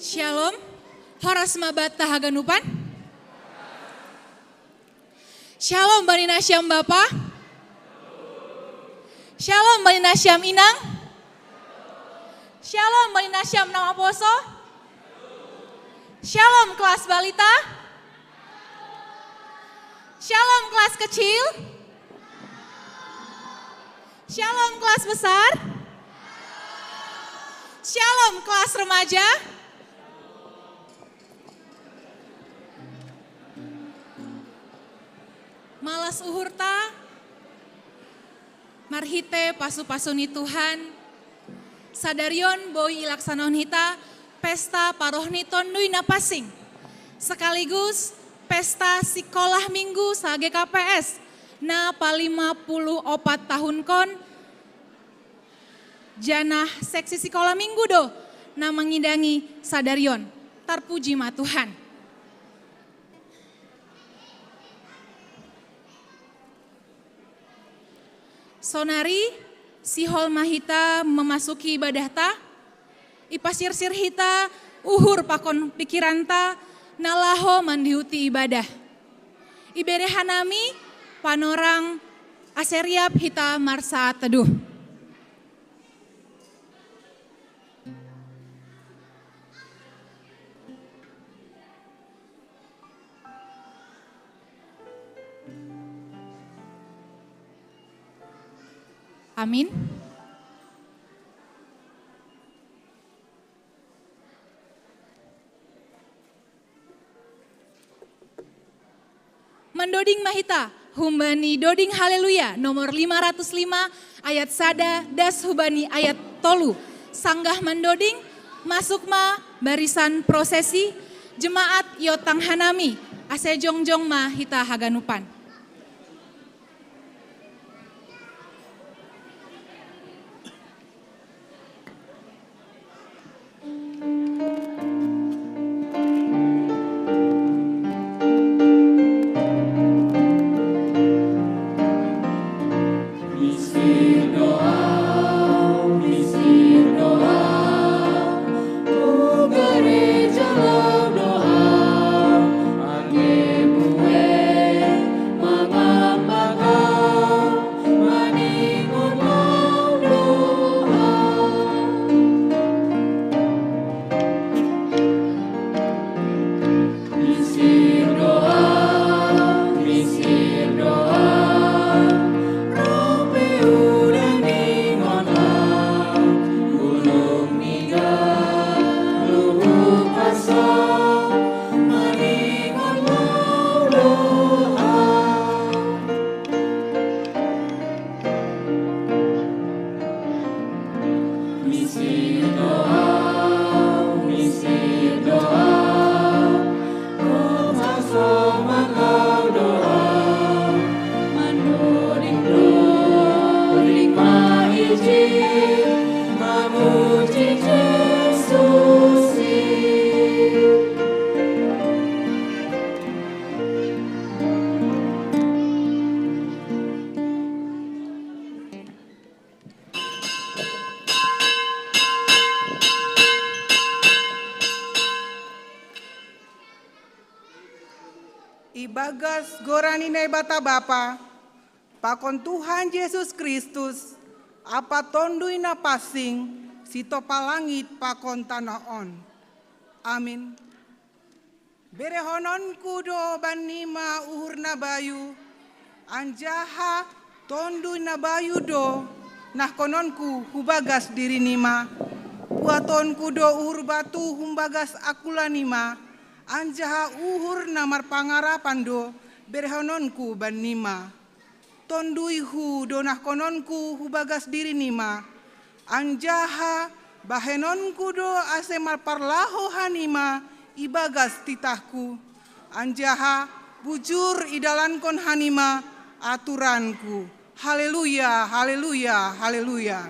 Shalom, horas mabat tahaganupan. Shalom Banina Syam Bapa. Shalom Banina Syam Inang. Shalom Banina Syam Nama Poso. Shalom kelas balita. Shalom kelas kecil. Shalom kelas besar. Shalom kelas remaja. Malas uhurta, marhite pasu-pasuni Tuhan, sadarion boi ilaksanaon hita, pesta parohni tondui napasing, sekaligus pesta sekolah minggu sa GKPS, na pa 54 tahun kon, janah seksi sekolah minggu do, na mengidangi sadarion, tarpuji ma Tuhan. Sonari, si hol mahita memasuki ibadah ta, ipasir-sir hita, uhur pakon pikiranta, nalaho mandihuti ibadah. Ibere hanami, panorang aseriap hita marsa teduh. Amin. Mendoding mahita, humbani doding haleluya, nomor 505 ayat sada das hubani ayat tolu. Sanggah mendoding, masuk ma barisan prosesi, jemaat yotang hanami, ase jongjong ma hita haganupan. Ibagas goranine bata Bapa, pakon Tuhan Yesus Kristus, apa tondui na pasing, sito palangit pakon tanah on. Amin. Berehonon kudo banima uhur na bayu, anjaha tondui na bayu do, nah kononku hubagas diri nima, puaton kudo uhur batu humbagas akula nima, anjaha uhur namar pangarapan do berhononku ban nima. Tondui hu donah kononku hubagas diri nima. Anjaha bahenonku do asemar parlaho hanima ibagas titahku. Anjaha bujur idalankon hanima aturanku. Haleluya, haleluya, haleluya.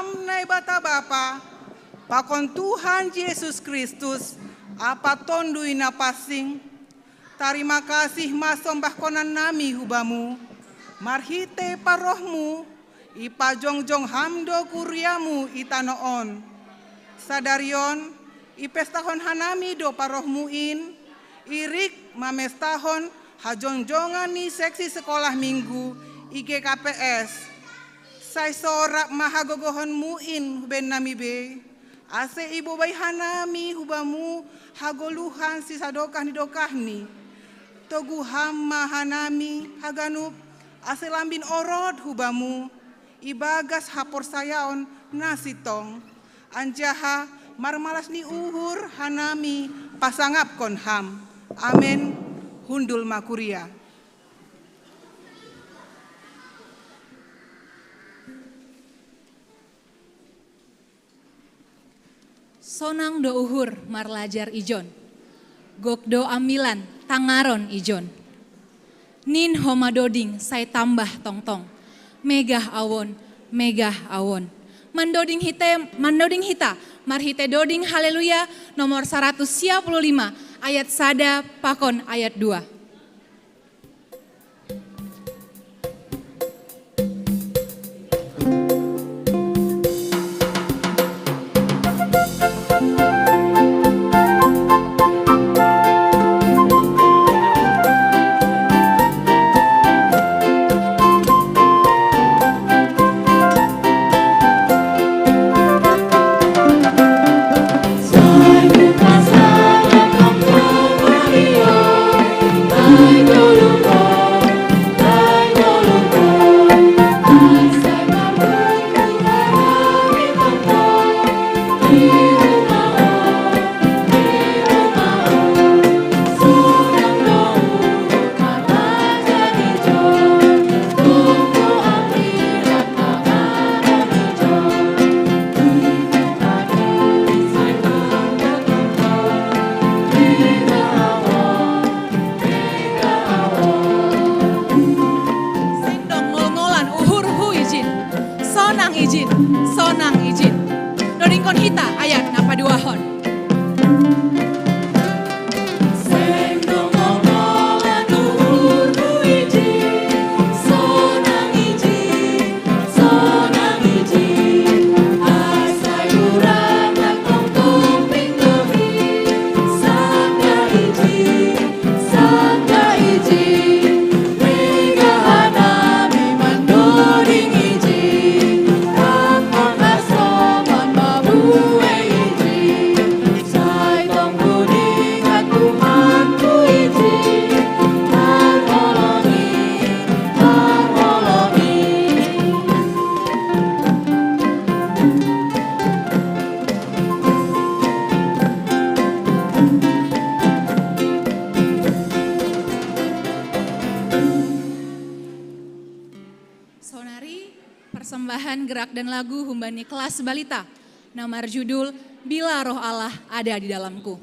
hamnai bata Bapa, pakon Tuhan Yesus Kristus, apa tondui napasing. Terima kasih masombah konan nami hubamu, marhite parohmu, ipa jongjong hamdo kuriamu itanoon. Sadarion, ipestahon hanami do parohmuin, irik mamestahon hajongjongan ni seksi sekolah minggu IGKPS. Sai sorak mahagogohon muin ben nami be, ase ibu bayi hanami hubamu hagoluhan sisadokah ni dokah ni. Togu hamma hanami haganup ase lambin orod hubamu, ibagas hapor sayaon nasitong. Anjaha marmalas ni uhur hanami pasangap kon ham. Amin. Hundul makuria. Sonang do uhur marlajar ijon, gokdo amilan tangaron ijon. Nin homa doding sai tambah tongtong, megah awon, Mandoding hita, marhite doding haleluya nomor 155 ayat sada pakon ayat 2. Sonang izin. Doding kon hita ayat napa duahon. Persembahan gerak dan lagu Humbani kelas balita, nomor judul Bila Roh Allah Ada di Dalamku.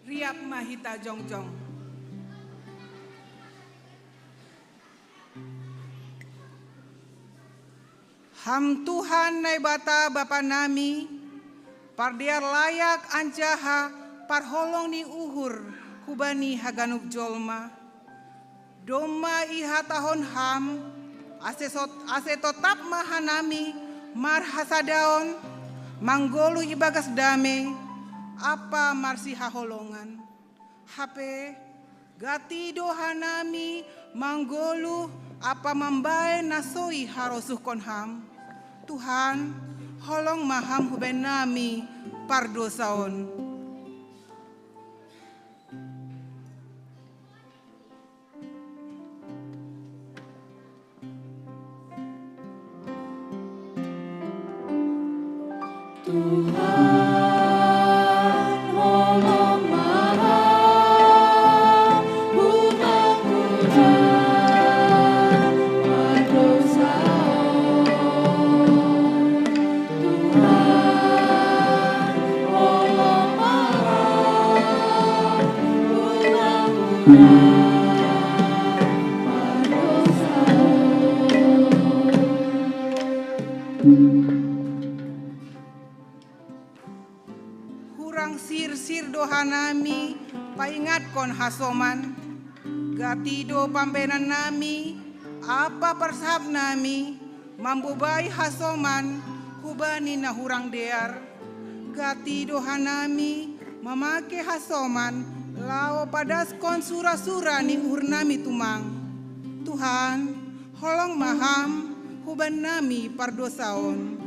Riap mahita jongjong. Ham Tuhan nai bata Bapa nami, pardiar layak anjaha parholong ni uhur kubani haganuk jolma. Doma iha tahun ham, ase totap mahanami mar hasadaon, manggolu ibagas dame, apa marsi haholongan. Hape gati dohanami manggolu apa mambae nasoi harosuh konham. Tuhan holong maham huben nami pardosaon. Hurang sir-sir dohanami paingat kon hasoman, gatido pambenan nami apa persahap nami mambubai hasoman hubani na hurang dear. Gati dohanami mamake hasoman lao padas kon sura-sura ni urnami tumang. Tuhan holong maham huban nami pardosaon.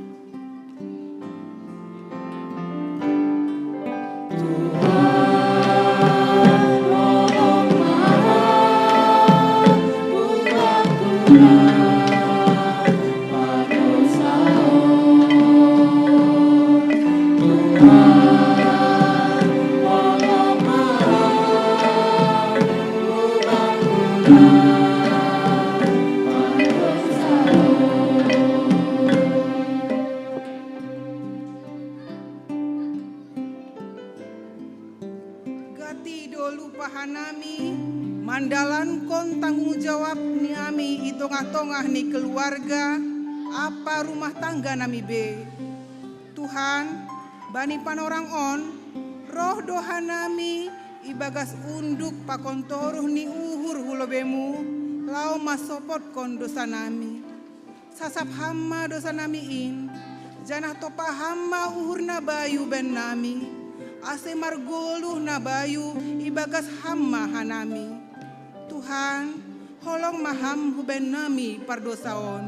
Pahanami mandalan kon tanggung jawab ni ami itongah-tongah ni keluarga apa rumah tangga nami be. Tuhan bani panorang on roh dohanami ibagas unduk pakontoruh ni uhur hulobemu lau masopot kon dosa nami. Sasap hama dosa nami in janah topa hama uhur na bayu ben nami. Ase margoluh na bayu ibagas hamma hanami. Tuhan holong maham huben nami pardosaon.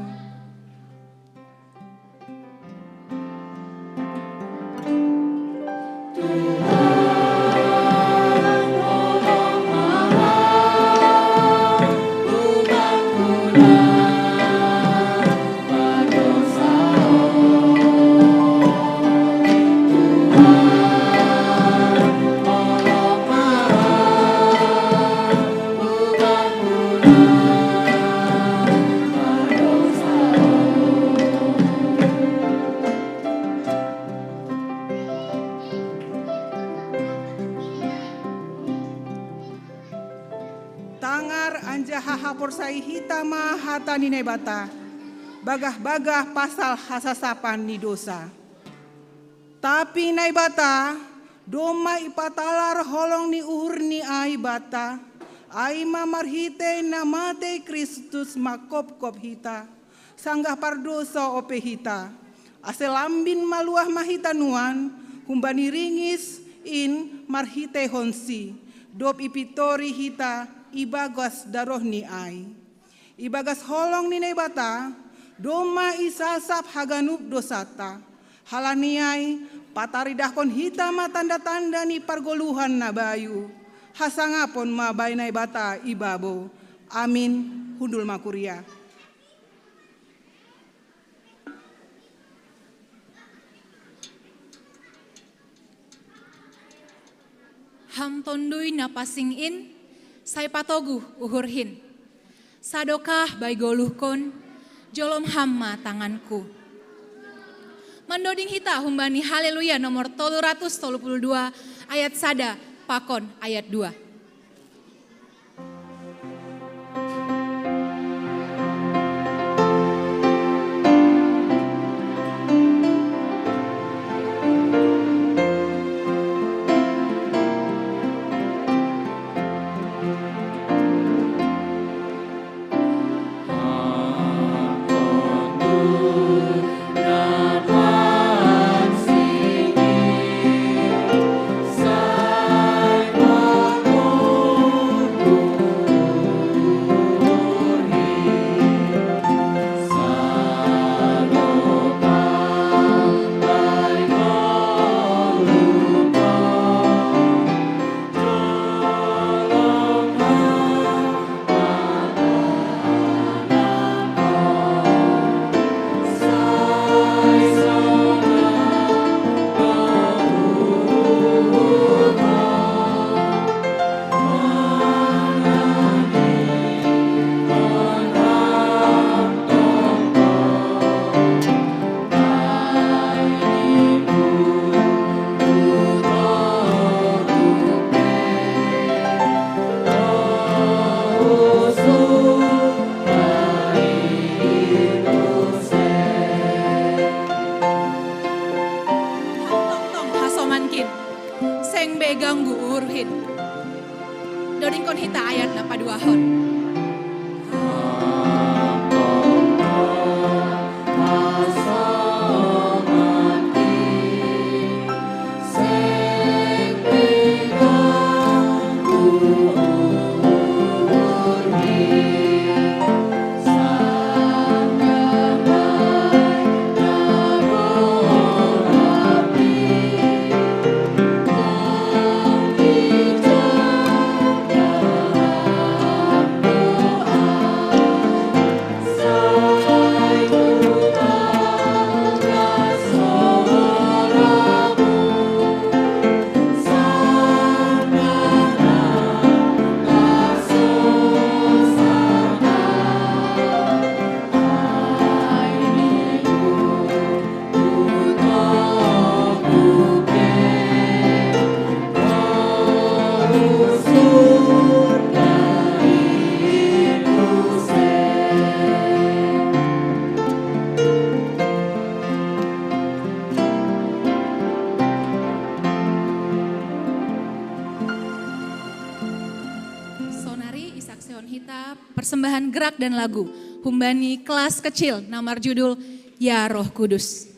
porsai hita mahata ni nebata, bagah-bagah pasal hasasapan ni dosa. Tapi naibata, doma ipatalar holong ni uhur ni aibata, aima marhite namate Kristus makop-kop hita, sanggah pardoso ope hita, aselambin maluah mahita nuan, humbani ringis in marhite honsi, dop ipitori hita ibagas daroh ni ai. Ibagas holong ni nebata, doma isasap haganup dosata, halaniai pataridahkon hitama tanda-tanda ni pargoluhan na bayu. Hasangapon mabay na ibata ibabo. Amin. Hundul makuria. Ham tondui na pasing in, say patogu uhurhin. Sadokah bay goluhkon, jolom hamma tanganku. Mandoding hita humbani haleluya nomor 332 ayat sada pakon ayat 2. Dodingkon hita ayat 82 hon. Persembahan gerak dan lagu, Humbani kelas kecil, nama judul Ya Roh Kudus.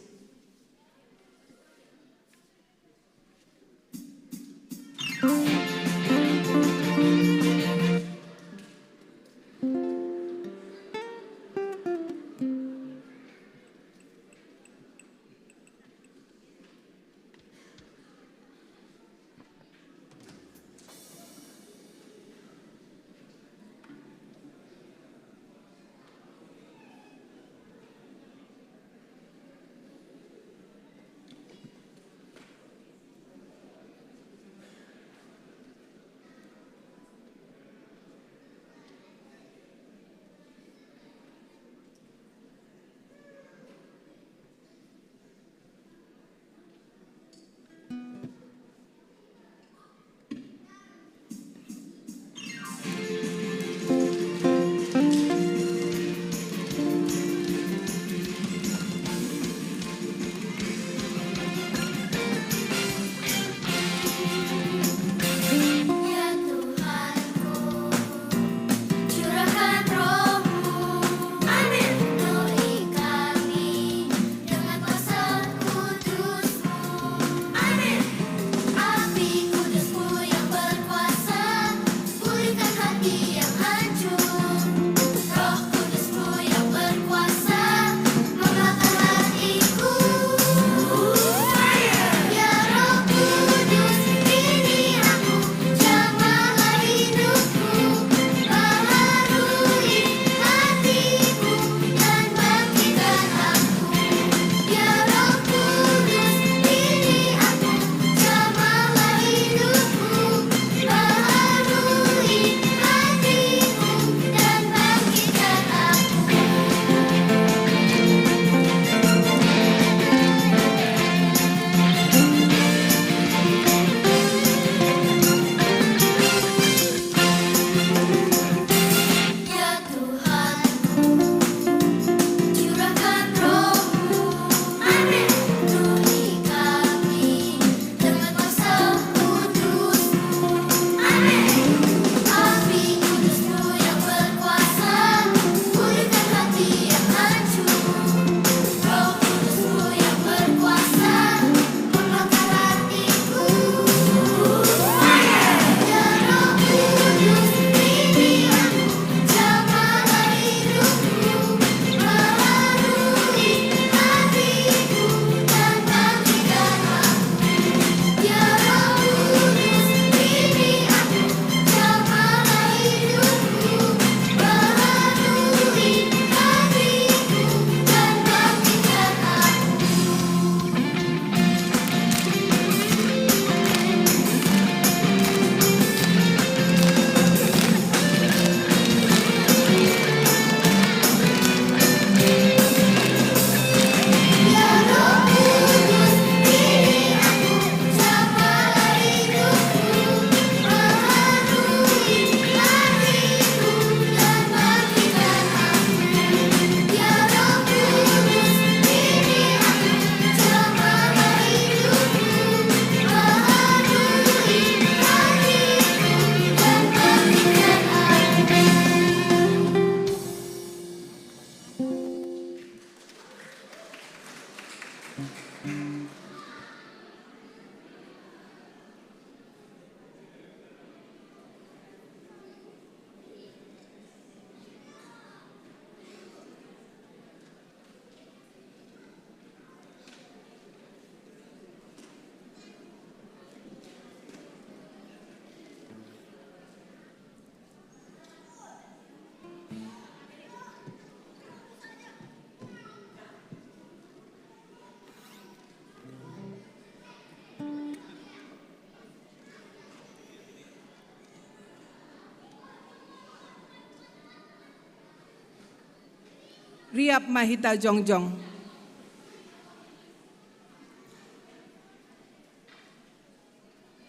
Riap Mahita Jongjong.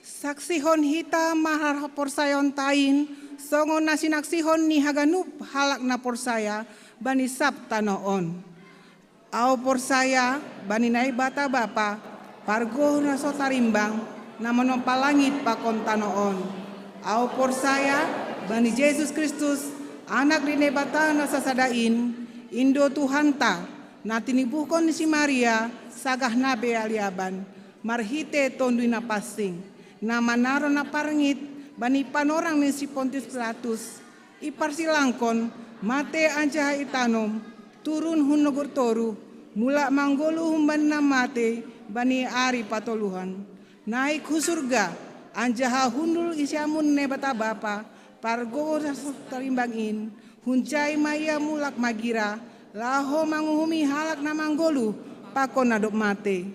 Saksihon hita mahar porsayon tain, songon nasi naksihon ni haganup halak na porsaya, bani sabta noon. Au porsaya, bani nai bata bapa, pargo na sotarimbang, na menompalangit pakon tanoon. Au porsaya, bani Yesus Kristus, anak rine bata na sasadain, Indo Tuhanta, na tinibuhkon si Maria, sagah nabe aliaban, marhite tondui na pasing, na manaro na parangit, bani panorang ni si Pontius Pilatus, iparsilangkon, mate anjaha itanom, turun hunogur toru, mula manggolu humban na mate, bani ari patoluhan, naik hu surga, anjaha hundul isyamun ne bata bapa, pargo tarimbangin, huncai maya mulak magira, laho manguhumi halak na manggolu, pakon nadok mate.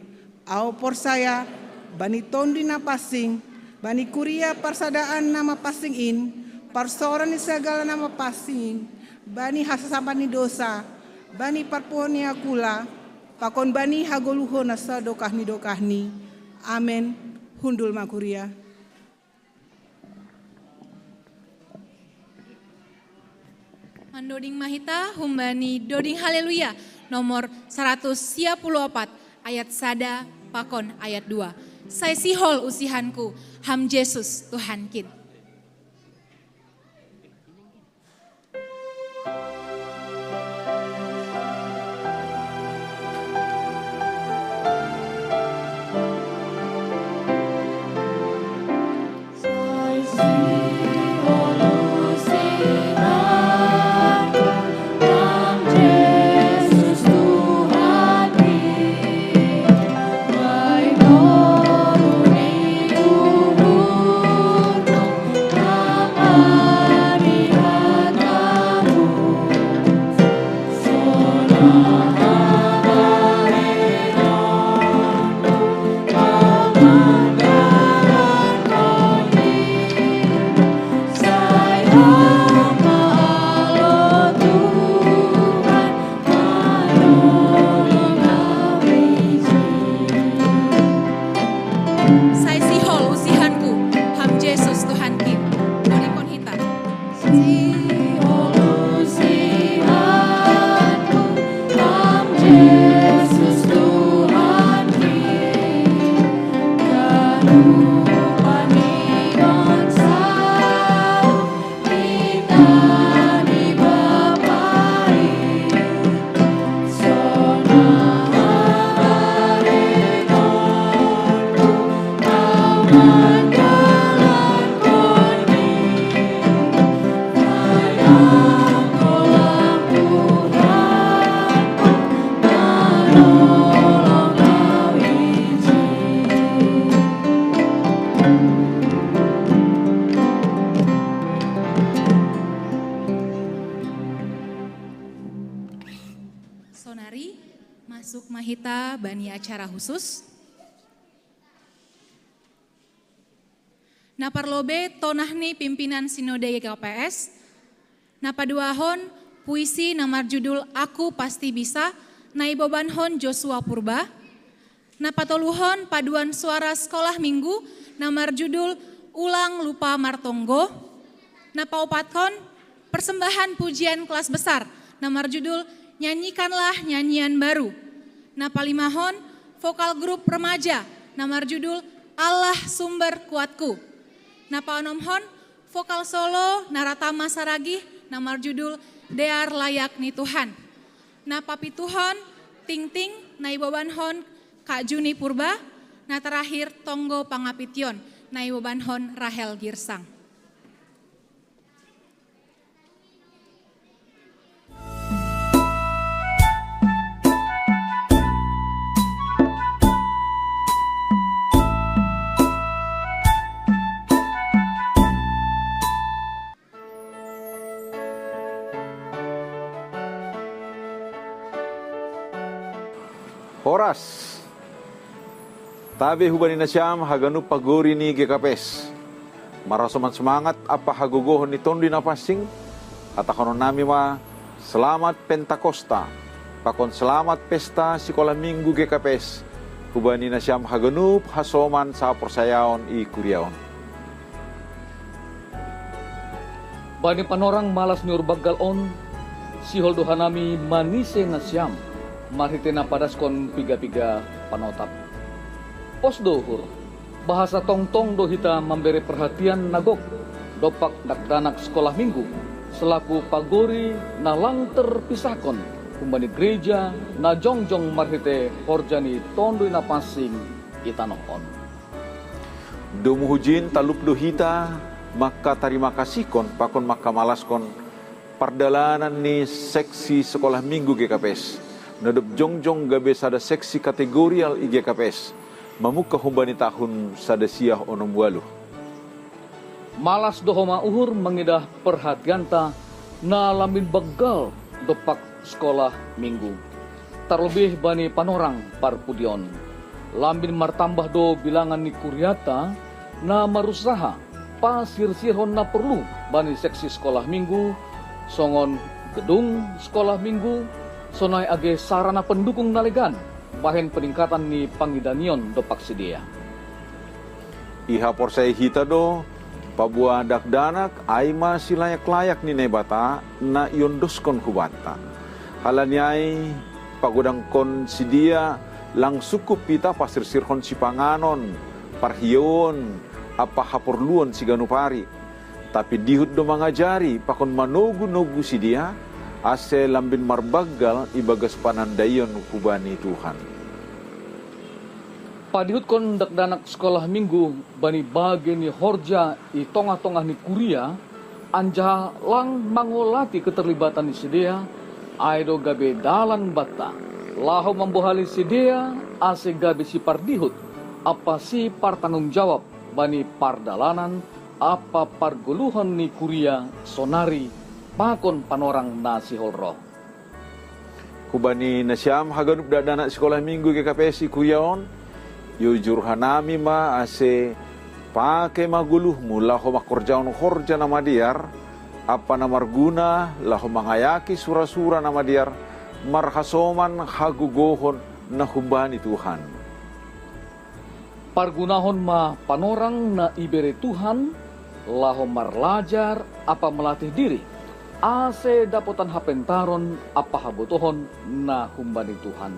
Au porsaya, bani tondi na pasing, bani kuria parsadaan nama pasing in, parsoran ni segala nama pasing, bani hasasampan ni dosa, bani parpuhon ni akula, pakon bani hagoluho na sadokahni dokahni. Amen. Hundul makuria. Mandoding Mahita, Humbani Doding Haleluya, nomor 114, ayat sada, pakon ayat 2. Saya sihol usihanku, ham Yesus Tuhan kin. Sonari, masuk Mahita bani acara khusus. Naparlobe tonahni pimpinan Sinode GKPS. Napaduahon puisi namar judul Aku Pasti Bisa, naibobanhon Joshua Purba. Napatoluhon paduan suara sekolah minggu namar judul Ulang Lupa Martonggo. Napaupatkon persembahan pujian kelas besar namar judul Nyanyikanlah Nyanyian Baru. Napalimahon vokal grup remaja namar judul Allah Sumber Kuatku. Napaonomhon vokal solo Naratama Saragih namar judul Dear Layak ni Tuhan. Napapituhon Ting Ting naibobanhon Kak Juni Purba, nah terakhir Tonggo Pangapition, nai bebanhon Rahel Girsang. Horas. Tabe hubani na siyam haganu paguri ni GKPS. Marasoman semangat apa hagogohon ni tondi na pasing. Atakonon nami ma selamat Pentakosta. Pakon selamat pesta sekolah minggu GKPS. Hubani na siyam haganup hasoman sa persayaon i kuriaon. Bani panorang malas ni urbagal on, si holdohanami manise na siyam. Marhite na padaskon piga-piga panotap. Pos dohur, bahasa tongtong dohita memberi perhatian nagok, dopak dakdanak sekolah minggu, selaku pagori na lang terpisahkon, kumbani gereja na jongjong marhite horjani tondoi na pasing itanohon. Dumuhujin talup dohita, maka terima kasih kon, pakon maka malaskon, perdalanan ni seksi sekolah minggu GKPS. Nadop jongjong gabe sada seksi kategorial i GKPS. Mamuka humbani tahun sada siah onom walu. Malas dohoma uhur mengidah perhatianta na lamin begal dopak sekolah minggu. Terlebih bani panorang parpudion. Lamin martambah do bilangan ni kuryata na marusaha pasir-sirhon na perlu bani seksi sekolah minggu, songon gedung sekolah minggu, sonai age sarana pendukung nalegan, bahen peningkatan ni pangidanion dopak sedia. Iha porsai hita do, pabua dakdanak, aima silayak-layak ni nebata, na yondoskon kubata. Halanyai, pagudang kon sidia, lang sukup pita pasir sirhon si panganon, parhiyon, apa haporluon si ganupari. Tapi dihut do mangajari, pakon manogu-nogu sidia, ase lambin marbagal ibagas panandayon kubani Tuhan. Padihut kon dakdanak sekolah minggu bani bagi ni horja i tongah-tongah ni kuria anja lang mangolati keterlibatan ni sedia aido gabe dalan bata lahu membohali sedia ase gabe si pardihut apa si partanggung jawab bani pardalanan apa parguluhan ni kuria sonari pakon panorang nasi holro. Kubani nasyam haganup dadanak sekolah minggu GKPS kuyaon, yujur hanami ma ase pake maguluh mula ho makorjaon horja nama diar, apa namarguna laho mangayaki sura-sura nama diar, marhasoman hagugohon na hubani Tuhan. Pargunahon ma panorang na ibere Tuhan, laho marlajar apa melatih diri. Ase dapotan hapentaron apa habotohon na humbani Tuhan.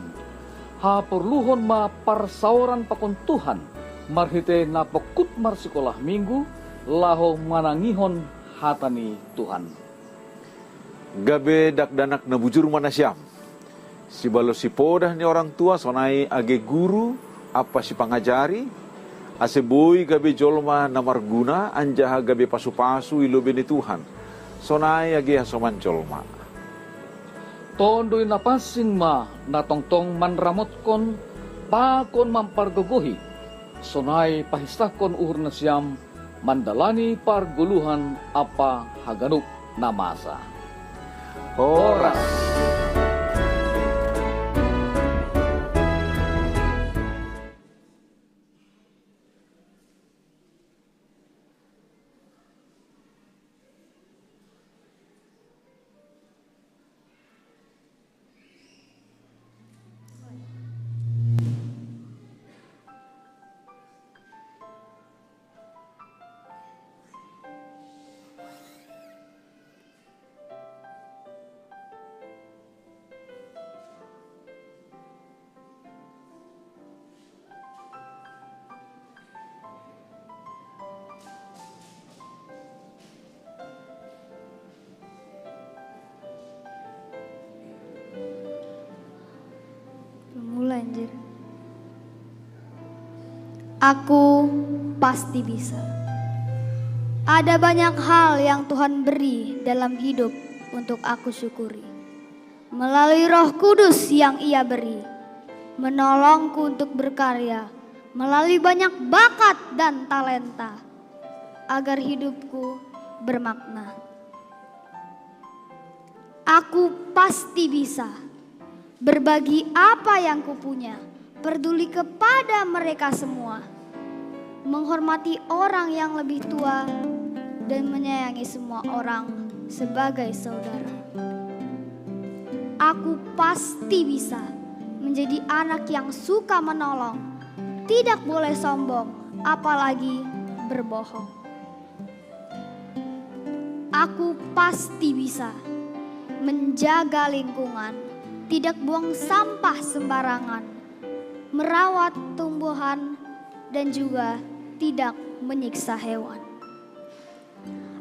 Haperluhon ma parsauran pakon Tuhan. Marhite na pekut mar sekolah minggu. Laho manangihon hatani Tuhan. Gabe dakdanak na bujur manasyam. Si balo si podah ni orang tua sonai age guru apa si pangajari. Ase boy gabe jolma na marguna anjaha gabe pasu-pasu ilobe ni Tuhan. Sonai agi hasoman colma. Tondoi na pasing ma natongtong manramotkon pakon mampargogohi. Sonai pahistakon uhur na siyam mandalani parguluhan apa haganup na masa. Horas. Mulai anjir. Aku pasti bisa. Ada banyak hal yang Tuhan beri dalam hidup untuk aku syukuri. Melalui Roh Kudus yang Ia beri, menolongku untuk berkarya, melalui banyak bakat dan talenta, agar hidupku bermakna. Aku pasti bisa berbagi apa yang kupunya, peduli kepada mereka semua, menghormati orang yang lebih tua, dan menyayangi semua orang sebagai saudara. Aku pasti bisa menjadi anak yang suka menolong, tidak boleh sombong, apalagi berbohong. Aku pasti bisa menjaga lingkungan, tidak buang sampah sembarangan, merawat tumbuhan, dan juga tidak menyiksa hewan.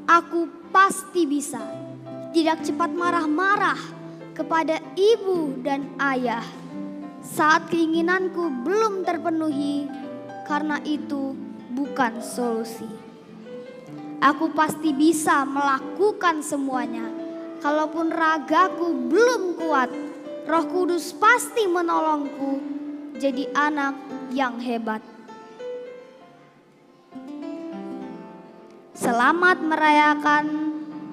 Aku pasti bisa tidak cepat marah-marah kepada ibu dan ayah saat keinginanku belum terpenuhi, karena itu bukan solusi. Aku pasti bisa melakukan semuanya, kalaupun ragaku belum kuat. Roh Kudus pasti menolongku jadi anak yang hebat. Selamat merayakan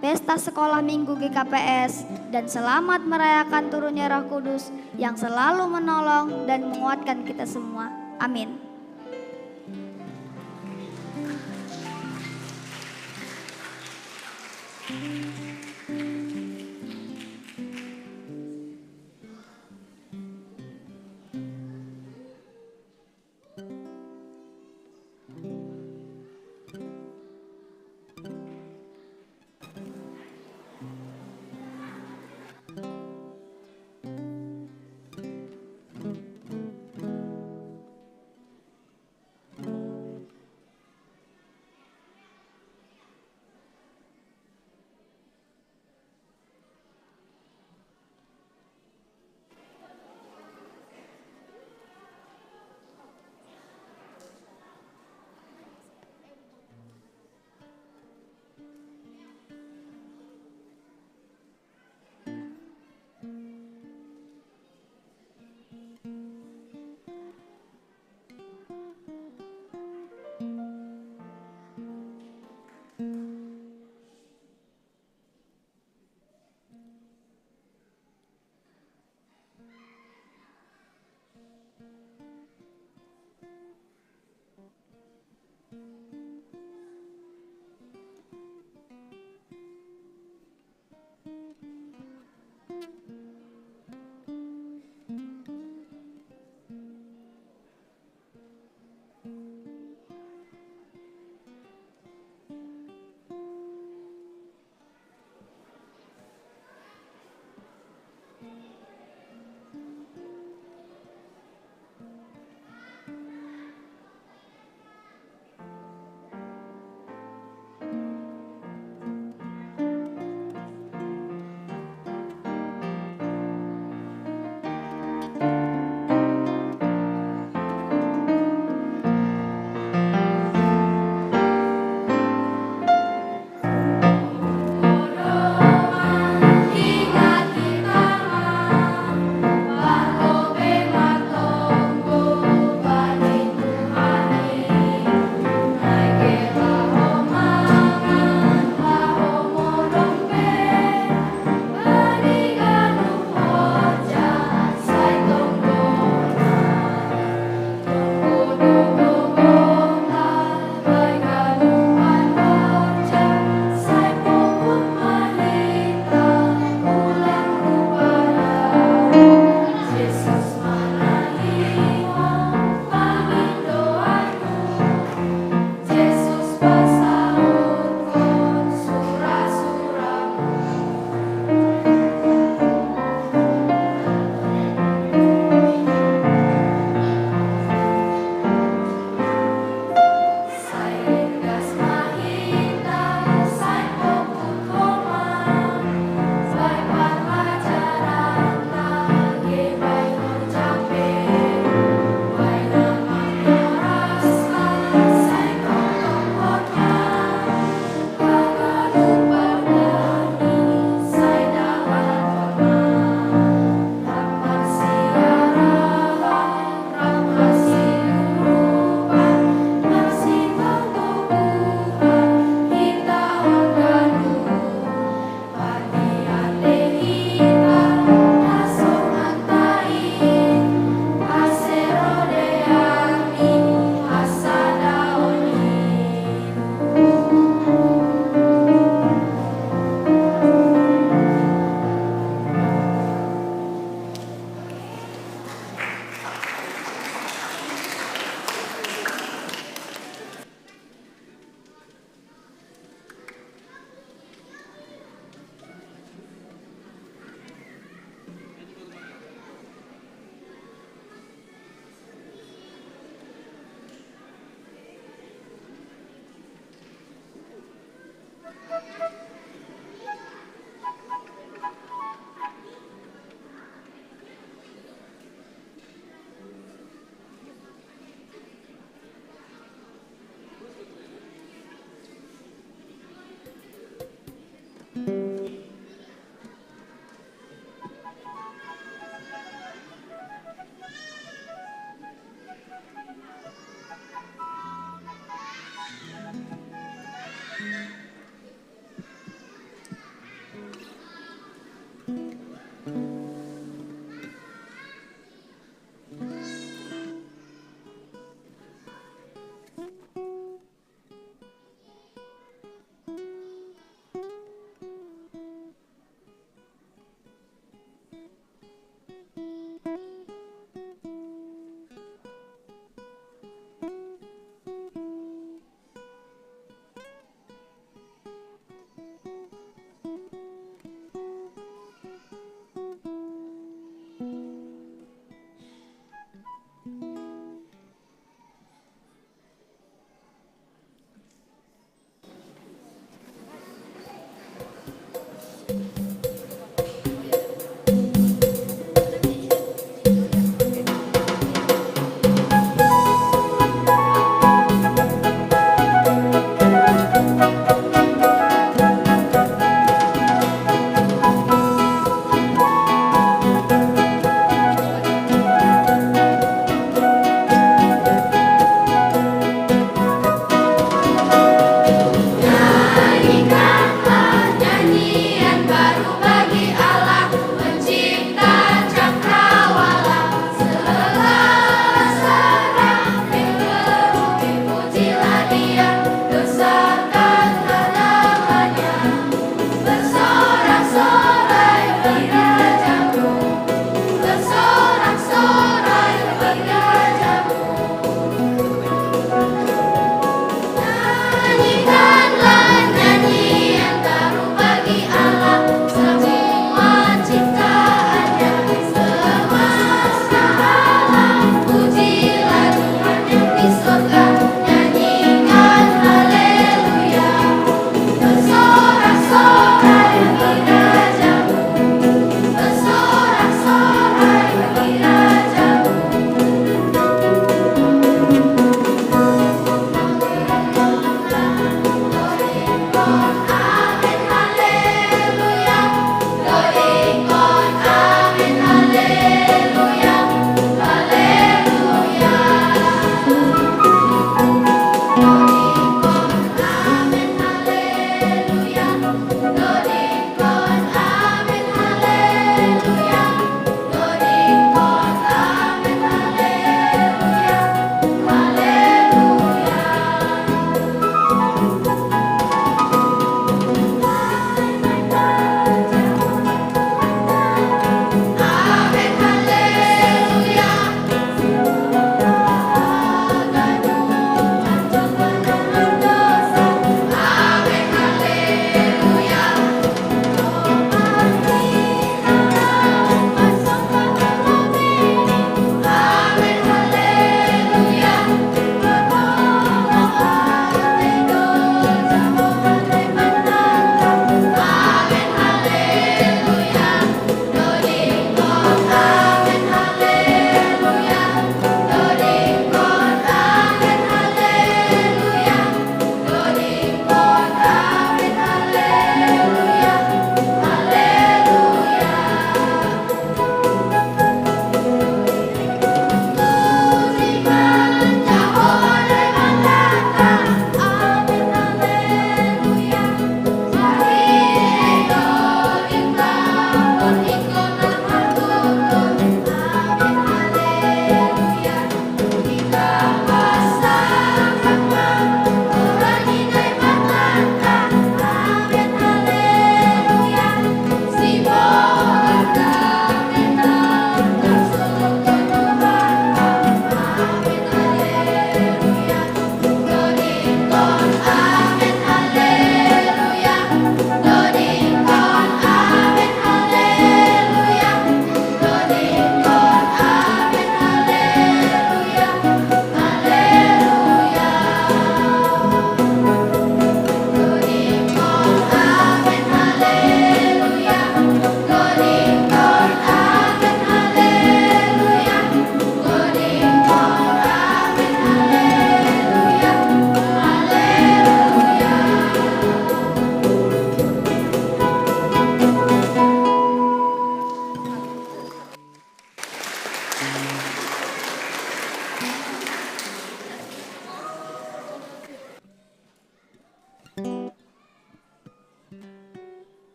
Pesta Sekolah Minggu GKPS dan selamat merayakan turunnya Roh Kudus yang selalu menolong dan menguatkan kita semua. Amin.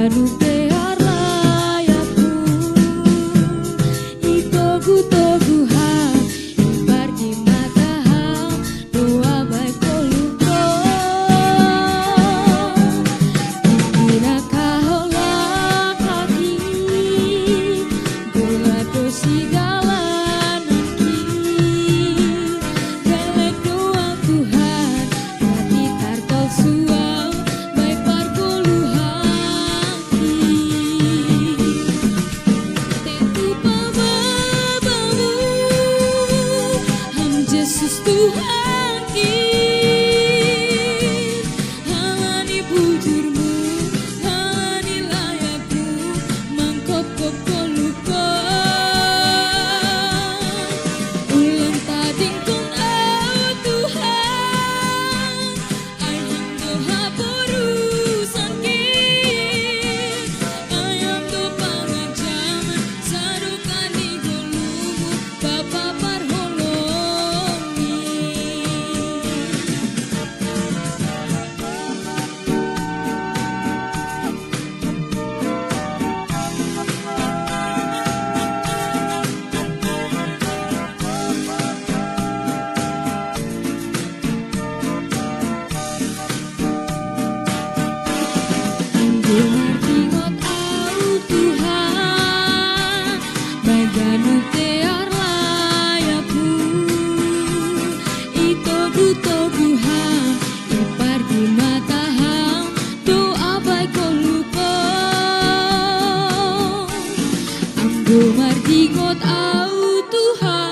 ganu tear layaku itogu-togu ha ibargi matahang doa baik koluko kira kahola kaki doa dosi galanaki gelek doa Tuhan hati tarkal suam baik pargoluhaki tentu babamu ham Yesus Tuhan ki halani bujurmu halani layakmu mangkop-kop koluko ulang tading kong Tuhan ayam doha porusan ki ayam do pangajaman sarukan di golumu Bapa parholongi Tingot au Tuhan baganu tear layapu itogu-togu ham ipargi matahang doa baik koluko anggo martingot au Tuhan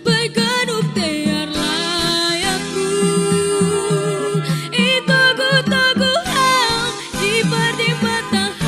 baganu tear layaku itogu-togu ham ipargi matahang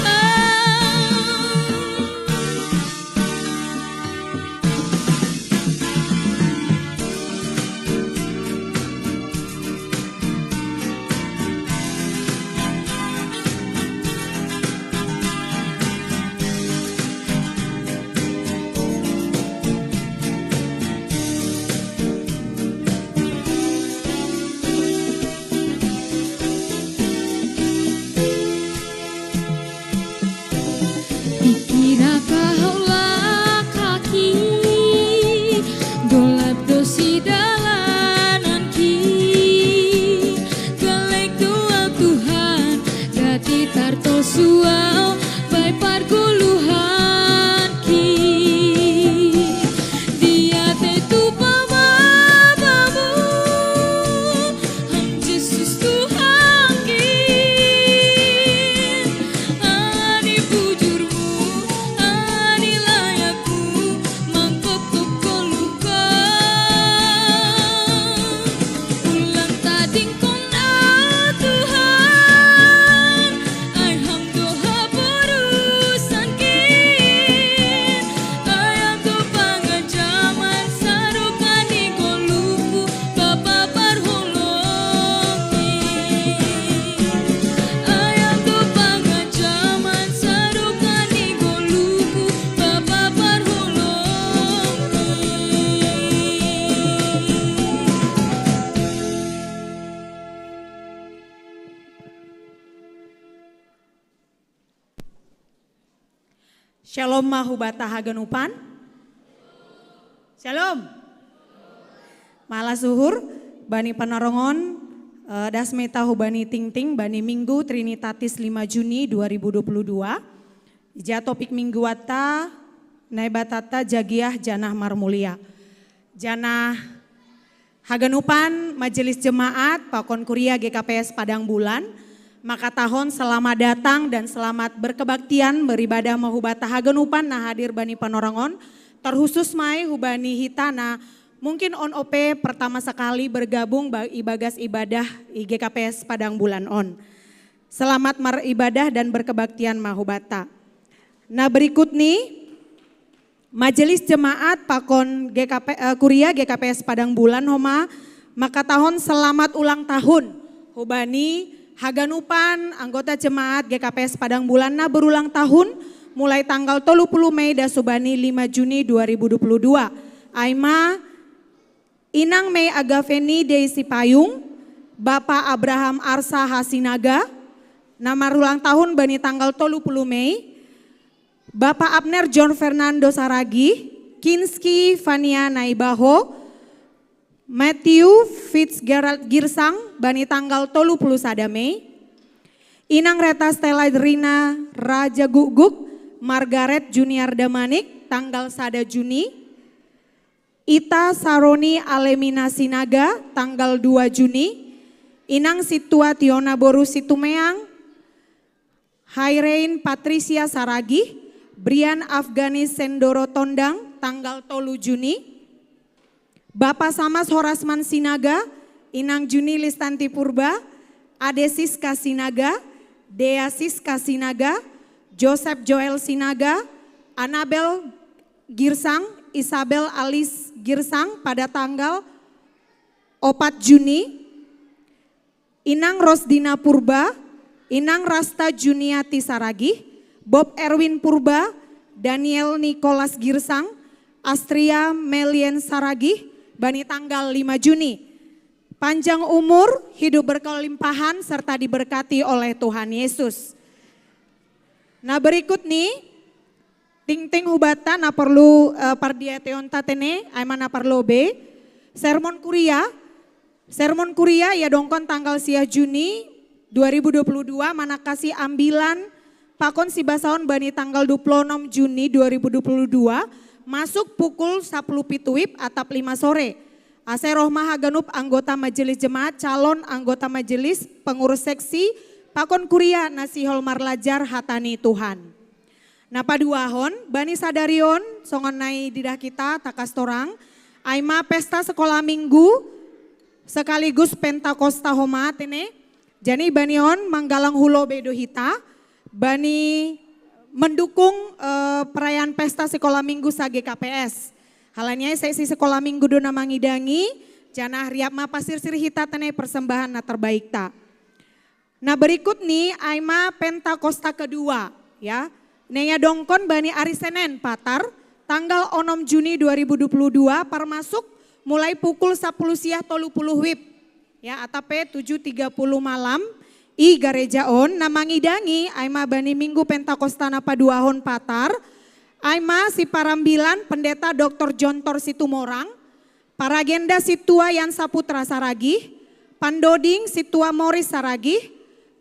dikira kahola kaki dolap dosi dalanan ki gelek doa Tuhan gati tarto suau baik pargoluhan ki dia tetu babamu ham Yesus Tuhan ki ani bujurmu ani layakku mangkop-kop koluka ulang tading kong Tuhan ayam doha porusan ki ayam do pangajaman sarukan di goluku Bapa parholongi ayam do pangajaman sarukan di goluku Bapa parholongi Shalom mahubata haganupan. Shalom. Malah suhur bani panarongon dasmeta hubani tingting bani minggu Trinitatis 5 Juni 2022. Ja topik minggu wata naibatata jagiah janah marmulia. Janah haganupan majelis jemaat Pakon Kuria GKPS Padang Bulan. Maka tahun selamat datang dan selamat berkebaktian beribadah mahubata haganupan nah hadir bani panorangon terkhusus mai hubani hitana mungkin on OP pertama sekali bergabung ibagas ibadah GKPS Padang Bulan on. Selamat beribadah dan berkebaktian mahubata. Nah berikut nih majelis jemaat Pakon Kuria GKPS Padang Bulan homa maka tahun selamat ulang tahun hubani haganupan anggota jemaat GKPS Padang Bulanna berulang tahun mulai tanggal 30 Mei dan subani 5 Juni 2022. Aima Inang Mei Agaveni Dei Sipayung, Bapak Abraham Arsa Hasinaga, nama ulang tahun bani tanggal 30 Mei. Bapak Abner John Fernando Saragi, Kinski Fania Naibaho, Matthew Fitzgerald Girsang, bani tanggal 31 Mei. Inang Reta Stella Rina Raja Guguk, Margaret Junior Damanik, tanggal 1 Juni. Ita Saroni Alemina Sinaga, tanggal 2 Juni. Inang Situa Tiona Boru Situmeang, Hairein Patricia Saragi, Brian Afganis Sendoro Tondang, tanggal 3 Juni. Bapak Samas Horasman Sinaga, Inang Juni Listanti Purba, Ade Siska Sinaga, Dea Siska Sinaga, Joseph Joel Sinaga, Anabel Girsang, Isabel Alis Girsang pada tanggal 4 Juni. Inang Rosdina Purba, Inang Rasta Juniati Saragi, Bob Erwin Purba, Daniel Nicholas Girsang, Astria Melien Saragi, bani tanggal 5 Juni. Panjang umur, hidup berkelimpahan serta diberkati oleh Tuhan Yesus. Nah berikut nih, ting-ting hubata na perlu pardiation tatene, aimana perlu be, sermon kuria ya dongkon tanggal 10 Juni 2022 mana kasih ambilan pakon si basaon bani tanggal 26 Juni 2022 masuk pukul 10 pituip atap 5 sore. Ase Rohmah Haganup anggota majelis jemaat calon anggota majelis pengurus seksi pakon kuria nasihol marlajar hatani Tuhan. Nah paduahon bani sadarion songon nai didah kita takas torang aima pesta sekolah minggu sekaligus Pentakosta Homat ini. Jadi banion manggalang hulo bedo hita bani mendukung perayaan pesta sekolah minggu sa GKPS. Halanya sesi sekolah minggu dona mangidangi janah riap ma pasir sir hita tene persembahan na terbaik ta. Nah berikut nih aima Pentakosta kedua ya. Neya dongkon bani ari Senen patar tanggal 6 Juni 2022 parmasuk mulai pukul 10 siang 30 wib ya atape 7.30 malam i garejaon namangidangi aima bani minggu Pentakosta na paduahon patar aima si parambilan pendeta Dr. Jontor Situmorang, paragenda situa Yan Saputra Saragi, pandoding situa Morris Saragi,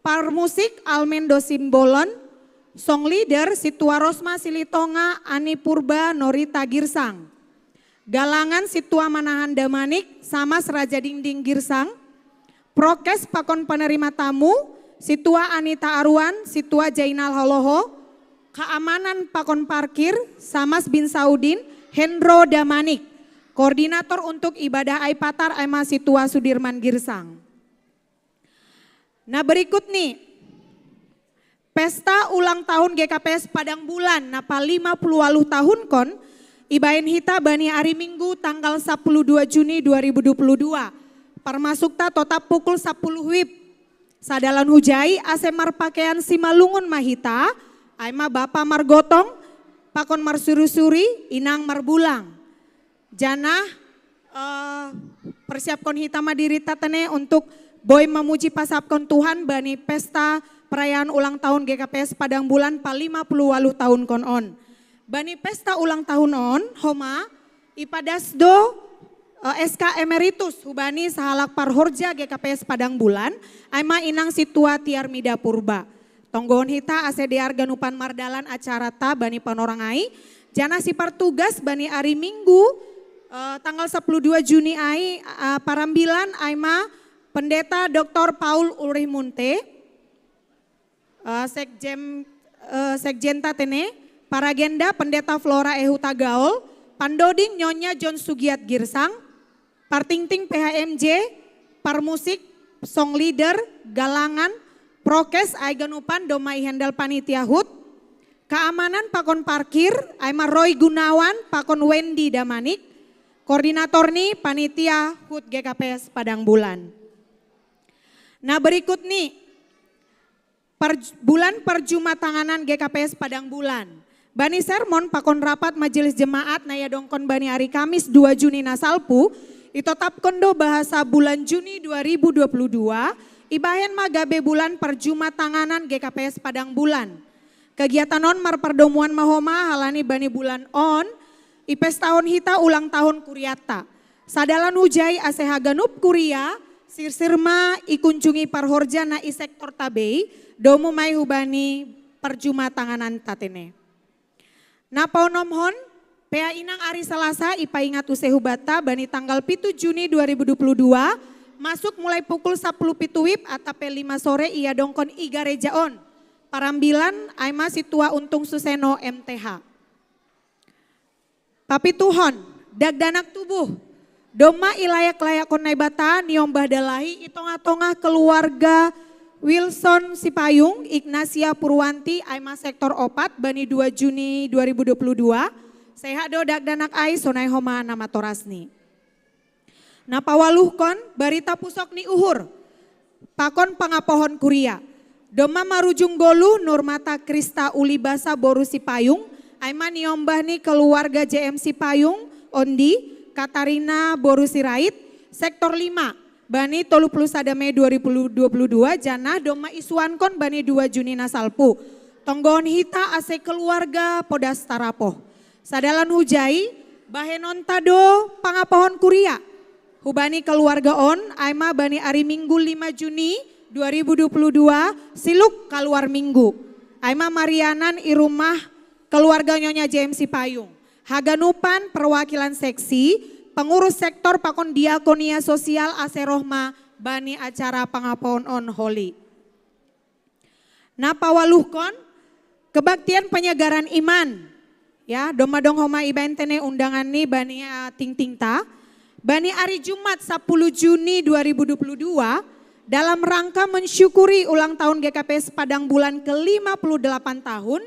parmusik Almendo Simbolon, song leader situa Rosma Silitonga Ani Purba Norita Girsang. Galangan situa Manahan Damanik sama Seraja Dingding Girsang. Prokes pakon penerima tamu situa Anita Arwan, situa Jainal Holoho. Keamanan pakon parkir Samas bin Saudin Hendro Damanik. Koordinator untuk ibadah Aipatar Aima situa Sudirman Girsang. Nah berikut nih. Pesta ulang tahun GKPS Padang Bulan napa 50 tahun kon. Ibain hita bani hari Minggu tanggal 12 Juni 2022. Parmasukta tetap pukul 10 wib. Sadalan hujai asemar pakaian simalungun mahita. Aima Bapak Margotong, Pakon Marsurusuri, Inang Marbulang. Janah persiapkan hita madiri tatene untuk boy memuji pasapkon Tuhan bani pesta perayaan ulang tahun GKPS Padang Bulan pa 50 tahun kon on. Bani pesta ulang tahun on, homa ipadasdo SK Emeritus hubani sahalak parhorja GKPS Padang Bulan, aima inang situa Tiarmida Purba. Tonggohon hita ACDR Ganupan Mardalan acara ta bani panorangai, jana si partugas bani hari Minggu tanggal 12 Juni ai parambilan aima pendeta Dr. Paul Ulrich Munte, sekjen tatene, paragenda pendeta Flora Ehuta Gaul, pandoding Nyonya John Sugiat Girsang, partingting PHMJ, parmusik, song leader, galangan, prokes aiganupan domai handal panitia hut, keamanan pakon parkir, aima Roy Gunawan, pakon Wendy Damanik, koordinator nih panitia hut GKPS Padang Bulan. Nah berikut nih, bulan perjumatanganan GKPS Padang Bulan. Bani sermon pakon rapat majelis jemaat naya dongkon bani hari Kamis 2 Juni nasalpu Itotap kondo bahasa bulan Juni 2022, ibahen magabe bulan perjuma tanganan GKPS Padang Bulan. Kegiatan on marperdomuan mahoma halani bani bulan on, ipes tahun hita ulang tahun kuriata. Sadalan hujai asehaganub kuria, sirsirma ikunjungi parhorja na isektor tabei, domu mai hubani perjuma tanganan tatene. Naponomhon, Pea inang ari Selasa ipaingat usehubata bani tanggal 7 Juni 2022, masuk mulai pukul 10 pituwip atape 5 sore ia dongkon iga rejaon. Parambilan aima situa untung suseno MTH. Papi Tuhon, dagdanak tubuh, doma ilayak layak konai bata niombah dalahi itonga-tonga keluarga Wilson Sipayung, Ignasia Purwanti, aima sektor opat, bani 2 Juni 2022, sehat do dagdanak ai sonai homa nama torasni. Napawaluhkon barita pusok ni uhur, pakon pangapohon kuria. Doma marujung golu Nurmata Krista Ulibasa Boru Sipayung, aima niombah ni keluarga JM Sipayung, Ondi, Katarina Boru Sirait, sektor 5, bani 31 Mei 2022, jana doma isuankon bani 2 Juni nasalpu. Tonggon hita ase keluarga Podas Tarapoh. Sadalan hujai, bahenon tado pangapohon kuria. Hubani keluarga on, aima bani ari Minggu 5 Juni 2022, siluk keluar Minggu. Aima Marianan irumah keluarga Nyonya JM Sipayung. Haganupan perwakilan seksi, pengurus sektor pakon diakonia sosial aserohma bani acara pangapohon on holi. Napawaluhkon, kebaktian penyegaran iman. Ya, domadong homa ibentene undangan ni bani ting ta. Bani hari Jumat 10 Juni 2022 dalam rangka mensyukuri ulang tahun GKPS Padang Bulan ke-58 tahun,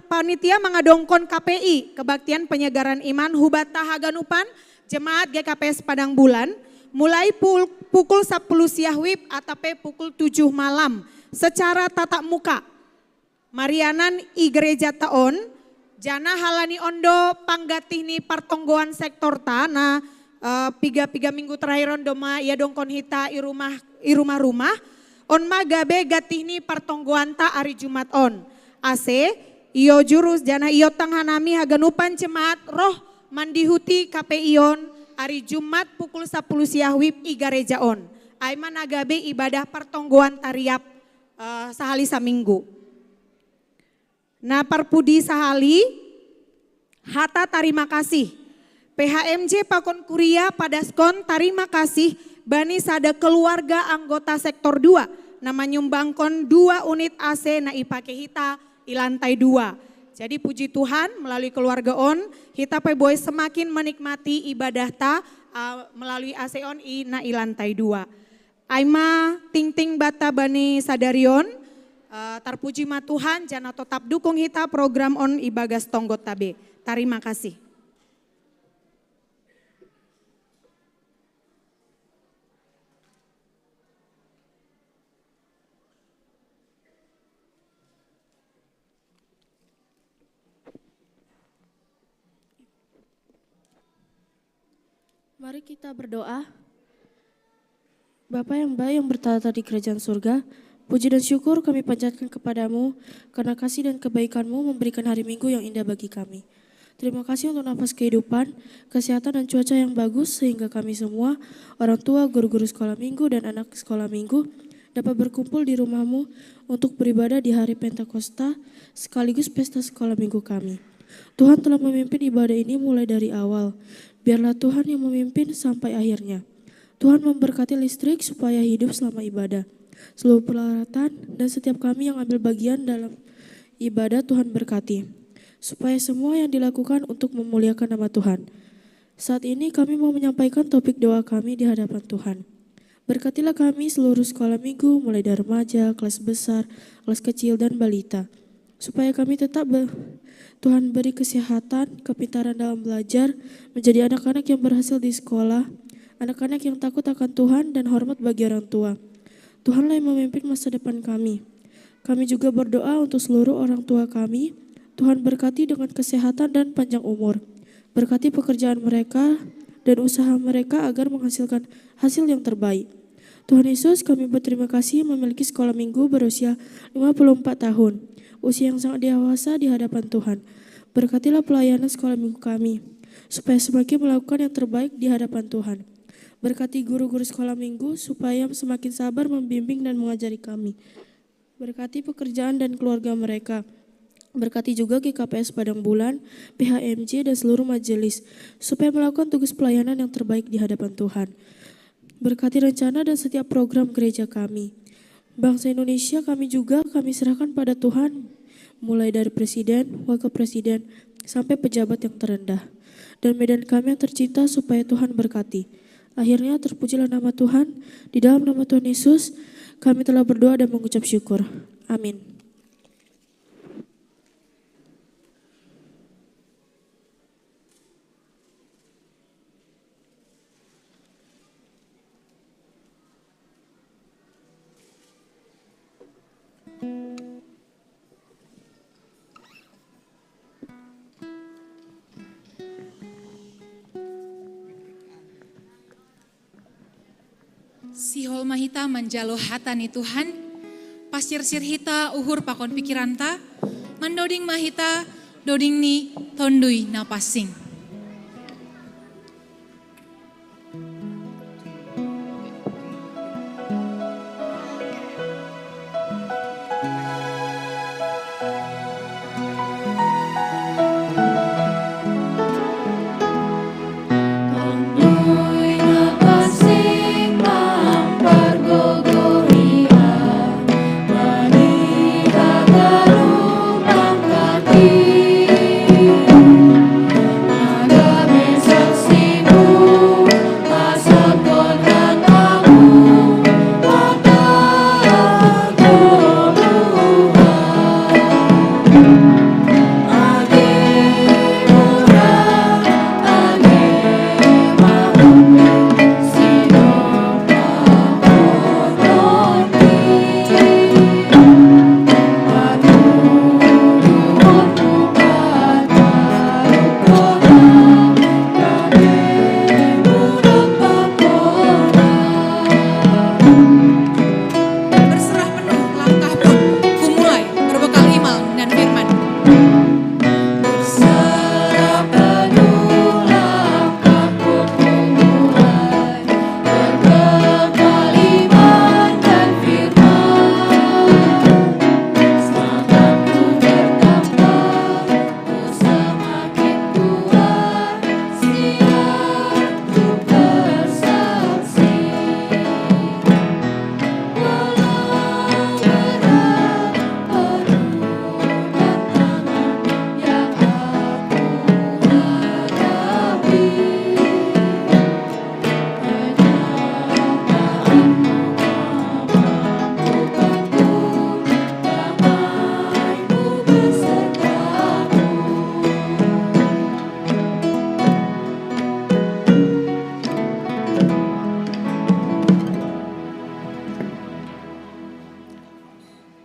panitia mengadongkon KPI, Kebaktian Penyegaran Iman Hubata Haganupan, Jemaat GKPS Padang Bulan, mulai pukul 10 siahwib atape pukul 7 malam secara tatap muka. Marianan i gereja taon, jana halani ondo panggatihni partonggoan sektor tanah, piga minggu terakhir ondoma ia dongkon hita irumah-rumah, on magabe gatihni partonggoan ta ari Jumat on. Ase, iyo jurus jana iyo tanghanami haganupan jemaat roh mandihuti KPI-on ari Jumat pukul 10 siahwib i gereja on. Aiman agabe ibadah partonggoan tariap sahali saminggu. Nah parpudi sahali, hata tarima kasih. PHMJ Pakon Kuria Padaskon tarima kasih bani sada keluarga anggota sektor 2. Nama nyumbangkon 2 unit AC na ipake hita i lantai 2. Jadi puji Tuhan melalui keluarga on, hita pe boy semakin menikmati ibadah ta melalui AC on i na i lantai 2. Aima ting bata bani sadarion, terpuji ma Tuhan jana tetap dukung hita program on ibagas tonggot tabe. Terima kasih. Mari kita berdoa. Bapa yang baik yang bertata di kerajaan surga, puji dan syukur kami panjatkan kepadamu karena kasih dan kebaikanmu memberikan hari Minggu yang indah bagi kami. Terima kasih untuk nafas kehidupan, kesehatan dan cuaca yang bagus sehingga kami semua, orang tua, guru-guru sekolah minggu dan anak sekolah minggu dapat berkumpul di rumahmu untuk beribadah di hari Pentakosta sekaligus pesta sekolah minggu kami. Tuhan telah memimpin ibadah ini mulai dari awal. Biarlah Tuhan yang memimpin sampai akhirnya. Tuhan memberkati listrik supaya hidup selama ibadah. Seluruh peralatan dan setiap kami yang ambil bagian dalam ibadah Tuhan berkati. Supaya semua yang dilakukan untuk memuliakan nama Tuhan. Saat ini kami mau menyampaikan topik doa kami di hadapan Tuhan. Berkatilah kami seluruh sekolah minggu mulai dari remaja, kelas besar, kelas kecil dan balita. Supaya kami tetap Tuhan beri kesehatan, kepintaran dalam belajar, menjadi anak-anak yang berhasil di sekolah, anak-anak yang takut akan Tuhan dan hormat bagi orang tua. Tuhanlah yang memimpin masa depan kami. Kami juga berdoa untuk seluruh orang tua kami. Tuhan berkati dengan kesehatan dan panjang umur. Berkati pekerjaan mereka, dan usaha mereka agar menghasilkan hasil yang terbaik. Tuhan Yesus, kami berterima kasih memiliki sekolah minggu berusia 54 tahun, usia yang sangat dewasa di hadapan Tuhan. Berkatilah pelayanan sekolah minggu kami, supaya semakin melakukan yang terbaik di hadapan Tuhan. Berkati guru-guru sekolah minggu supaya semakin sabar membimbing dan mengajari kami. Berkati pekerjaan dan keluarga mereka. Berkati juga GKPS Padang Bulan, PHMJ dan seluruh majelis, supaya melakukan tugas pelayanan yang terbaik di hadapan Tuhan. Berkati rencana dan setiap program gereja kami. Bangsa Indonesia kami serahkan pada Tuhan, mulai dari presiden, wakil presiden, sampai pejabat yang terendah. Dan medan kami yang tercinta supaya Tuhan berkati. Akhirnya terpujilah nama Tuhan, di dalam nama Tuhan Yesus kami telah berdoa dan mengucap syukur. Amin. Sihol mahita manjalo hatani Tuhan, pasir sirhita uhur pakon pikiranta, mandoding mahita doding ni tondui napasing.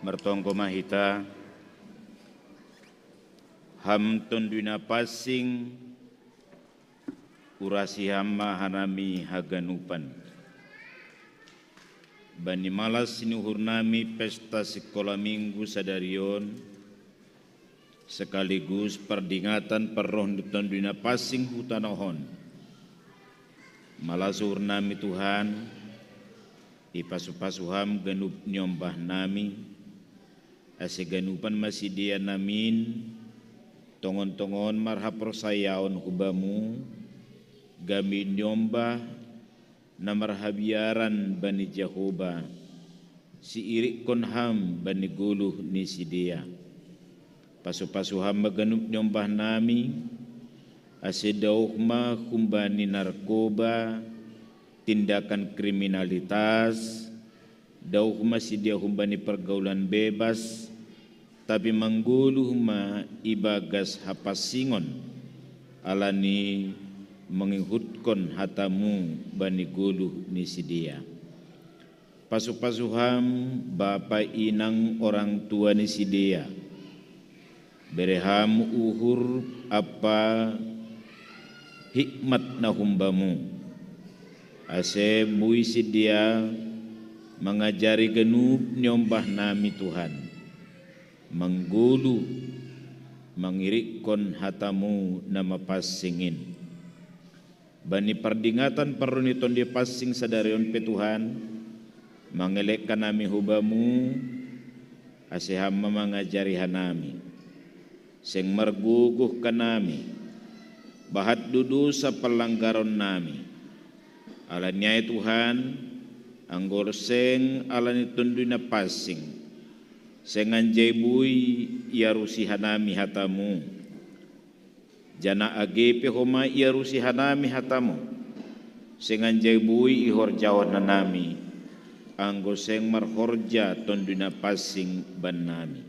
Mertongko mahita ham tonduna pasing urasi hama hanami haganupan bani malas sinuhur nami pesta sekolah minggu sadarion sekaligus perdingatan perroh tonduna pasing hutanohon malas uhur nami Tuhan ipasu-pasuham ganup nyombah nami aseganupan masih dia namin tongon-tongon marha persayaon hubamu gami nyombah na marhabiaran bani Jehovah si irik konham bani guluh ni si dia pasu-pasuham maganup nyombah nami asedauh ma kumbani narkoba tindakan kriminalitas dauh masih dia humbani pergaulan bebas tapi mangguluh ma ibagas hapasingon alani mengihutkan hatamu bani guluh ni si dia pasu-pasuham bapa inang orang tua ni si dia bereham uhur apa hikmat na humbamu. Ase buisi dia mengajari genub nyombah nami Tuhan, menggulu mengirikon hatamu nama pasingin. Bani perdingatan peruniton dia pasing sadarion pe Tuhan, mengelekkan nami hubamu, ase hamba mengajari hanami, seng merguguh kanami, bahat dudu sa pelanggaron nami. Alanya Tuhan, anggor seng alani tundu na pasing, seng anjay bui iarusi hanami hatamu, jana agepe homa iarusi hanami hatamu, seng anjay bui ihorjawan nanami, anggor seng marhorja tundu na pasing ban nami.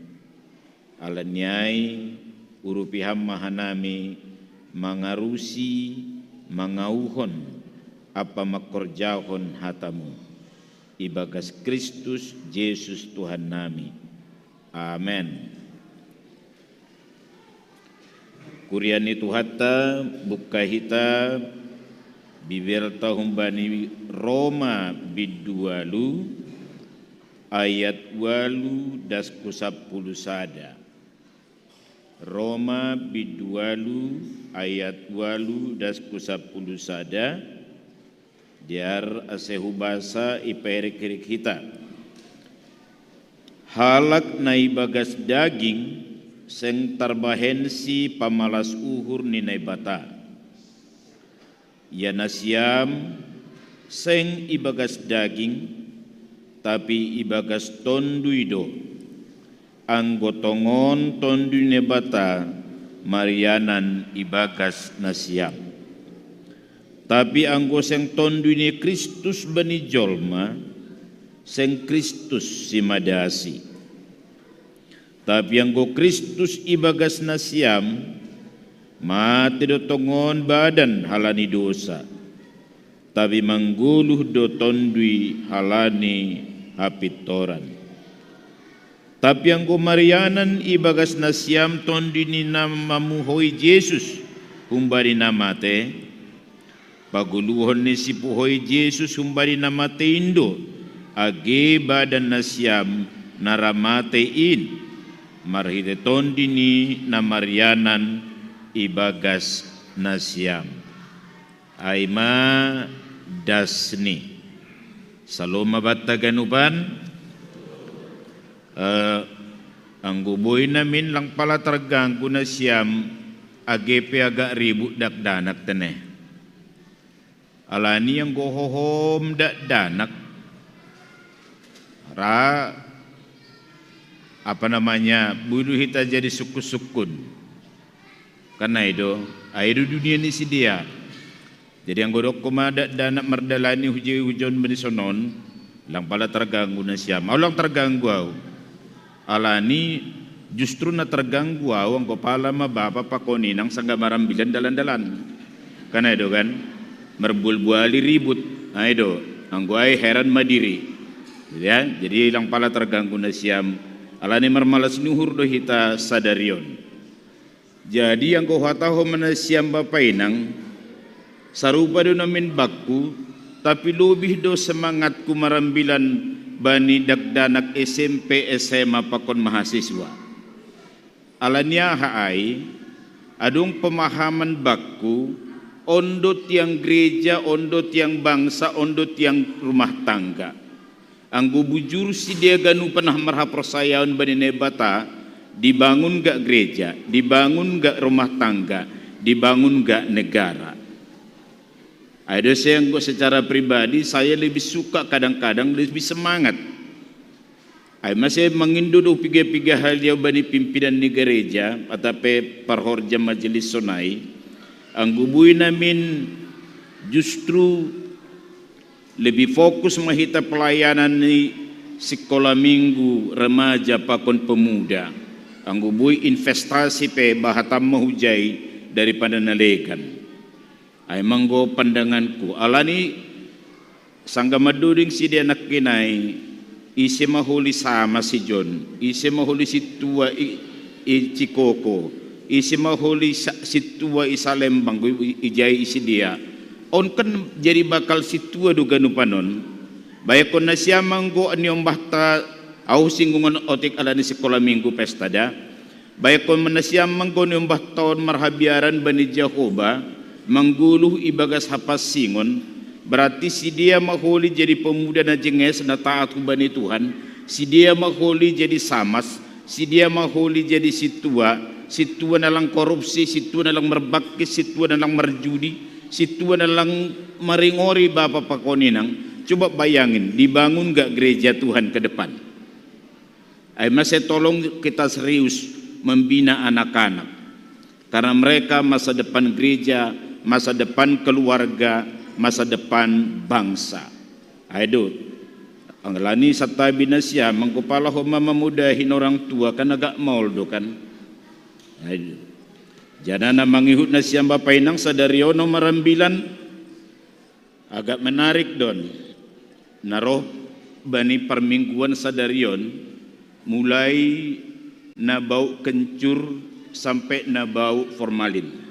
Alanyai urupi hamma hanami mangarusi mangauhon apa makorjahon hatamu, ibagas Kristus Yesus Tuhan nami. Amen. Kuriani Tuhata buka hita bibir tahun bani Roma bidualu ayat walu das kusapulu sada. Roma bidualu ayat walu das kusapulu sada. Diar asehu basa iperik-irik kita. Halak nai bagas daging seng tarbahensi pamalas uhur ni nai bata. Ya nasiam seng ibagas daging tapi ibagas tonduido. Anggotongon tondu ne bata marianan ibagas nasiam. Tapi anggo seng tondu ni Kristus bani jolma, seng Kristus si madasi. Tapi anggo Kristus ibagas nasiam, mati do tongon badan halani dosa. Tapi mangguluh do tondui halani hapitoran. Tapi anggo marianan ibagas nasiam tondu ni namamu hoi Yesus humbari namate. Paguluhon ni si puhoy Jesus humbari namate indo, age badan nasiam naramatein, marhide tondi ni na marianan ibagas nasiam. Aima dasni. Saloma bataganuban, ang guboy namin lang pala terganggu nasiam, age pe agak ribut dakdanak teneh. Alani yang gohohom dak danak ra apa namanya bulu hita jadi sukun-sukun karena itu air dunia ni si dia. Jadi yang godok kumadak danak merdalani hujan benisonon lang pala terganggu na siya maulang terganggu au alani justru na terganggu au ang kopala mababa pakoni nang sangga marambilan dalan-dalan karena itu kan merbul-buali ribut, nah itu, angguai heran madiri, ya, jadi lang pala terganggu nasiam, alani marmalas nuhur do hita sadarion. Jadi anggo hataho manasiam bapainang, sarupa do namin bakku, tapi lebih do semangatku marambilan bani dakdanak SMP SMA pakon mahasiswa. Alania haai, adung pemahaman bakku. Ondot yang gereja, ondot yang bangsa, ondot yang rumah tangga. Anggo bujur si dia ganu pernah marha persayaan bani nebata, dibangun gak gereja, dibangun gak rumah tangga, dibangun gak negara. Ada saya anggo secara pribadi saya lebih suka kadang-kadang lebih semangat. Masih mengindu do piga-piga hal dia bani pimpinan di gereja atau parhorja majelis sonai. Ang gubuy namin justru lebih fokus mahita pelayanan ni sekolah minggu remaja pakon pemuda. Ang gubuy investasi pe bahatam mahujay daripada nalekan. Ay manggo pandanganku alani sangga maduding si dia nak kinay isi mahuli sama si John, isi mahuli si tua i Cikoko. isi maholi situa isalembang ijai isi dia on kan jadi bakal situa do ganupanon bayakon na siya manggo anyong bahta au singgungan otik ala ni sekolah minggu pestada bayakon na siya manggo anyong bahtaon marhabiaran bani Jehovah mangguluh ibagas hapas singon berarti si dia maholi jadi pemuda na jenges na taat hubani Tuhan, si dia maholi jadi samas, si dia maholi jadi situa na lang korupsi, situa na lang merbakis, situa na lang merjudi, situa na lang maringori Bapak Pakoninang. Coba bayangin, dibangun gak gereja Tuhan ke depan? Saya tolong kita serius membina anak-anak, karena mereka masa depan gereja, masa depan keluarga, masa depan bangsa. Ayo, anglani satabi na siya, mangkupala ho mamamudahin orang tua kan agak mauldo kan. Ayo, jana na mangihut na siya bapainang sa daryono marambilan, agak menarik don. Naroh bani permingguan sa daryon, mulai na bau kencur sampai na bau formalin.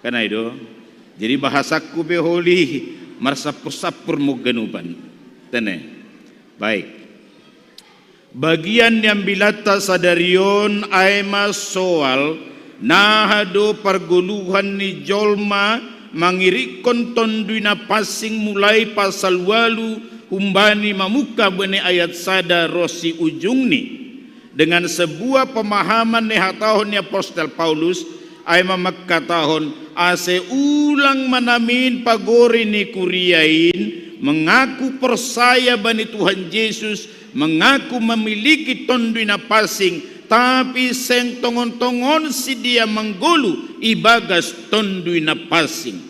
Karena itu, jadi bahasaku beholi marsapur-sapur mo ganupan. Tene. Baik. Bagian yang bilata sadarion ay soal nahado perguluhan ni jolma mangirikon tonduina pasing mulai pasal walu humbani mamuka bene ayat sada rosi ujung ni dengan sebuah pemahaman ni hatahon ni Apostel Paulus ay mamakatahon ase ulang manamin pagori ni kuriain mengaku persaya bani Tuhan Yesus, mengaku memiliki tonduy na pasing, tapi seng tongon-tongon si dia menggulu ibagas tonduy na pasing.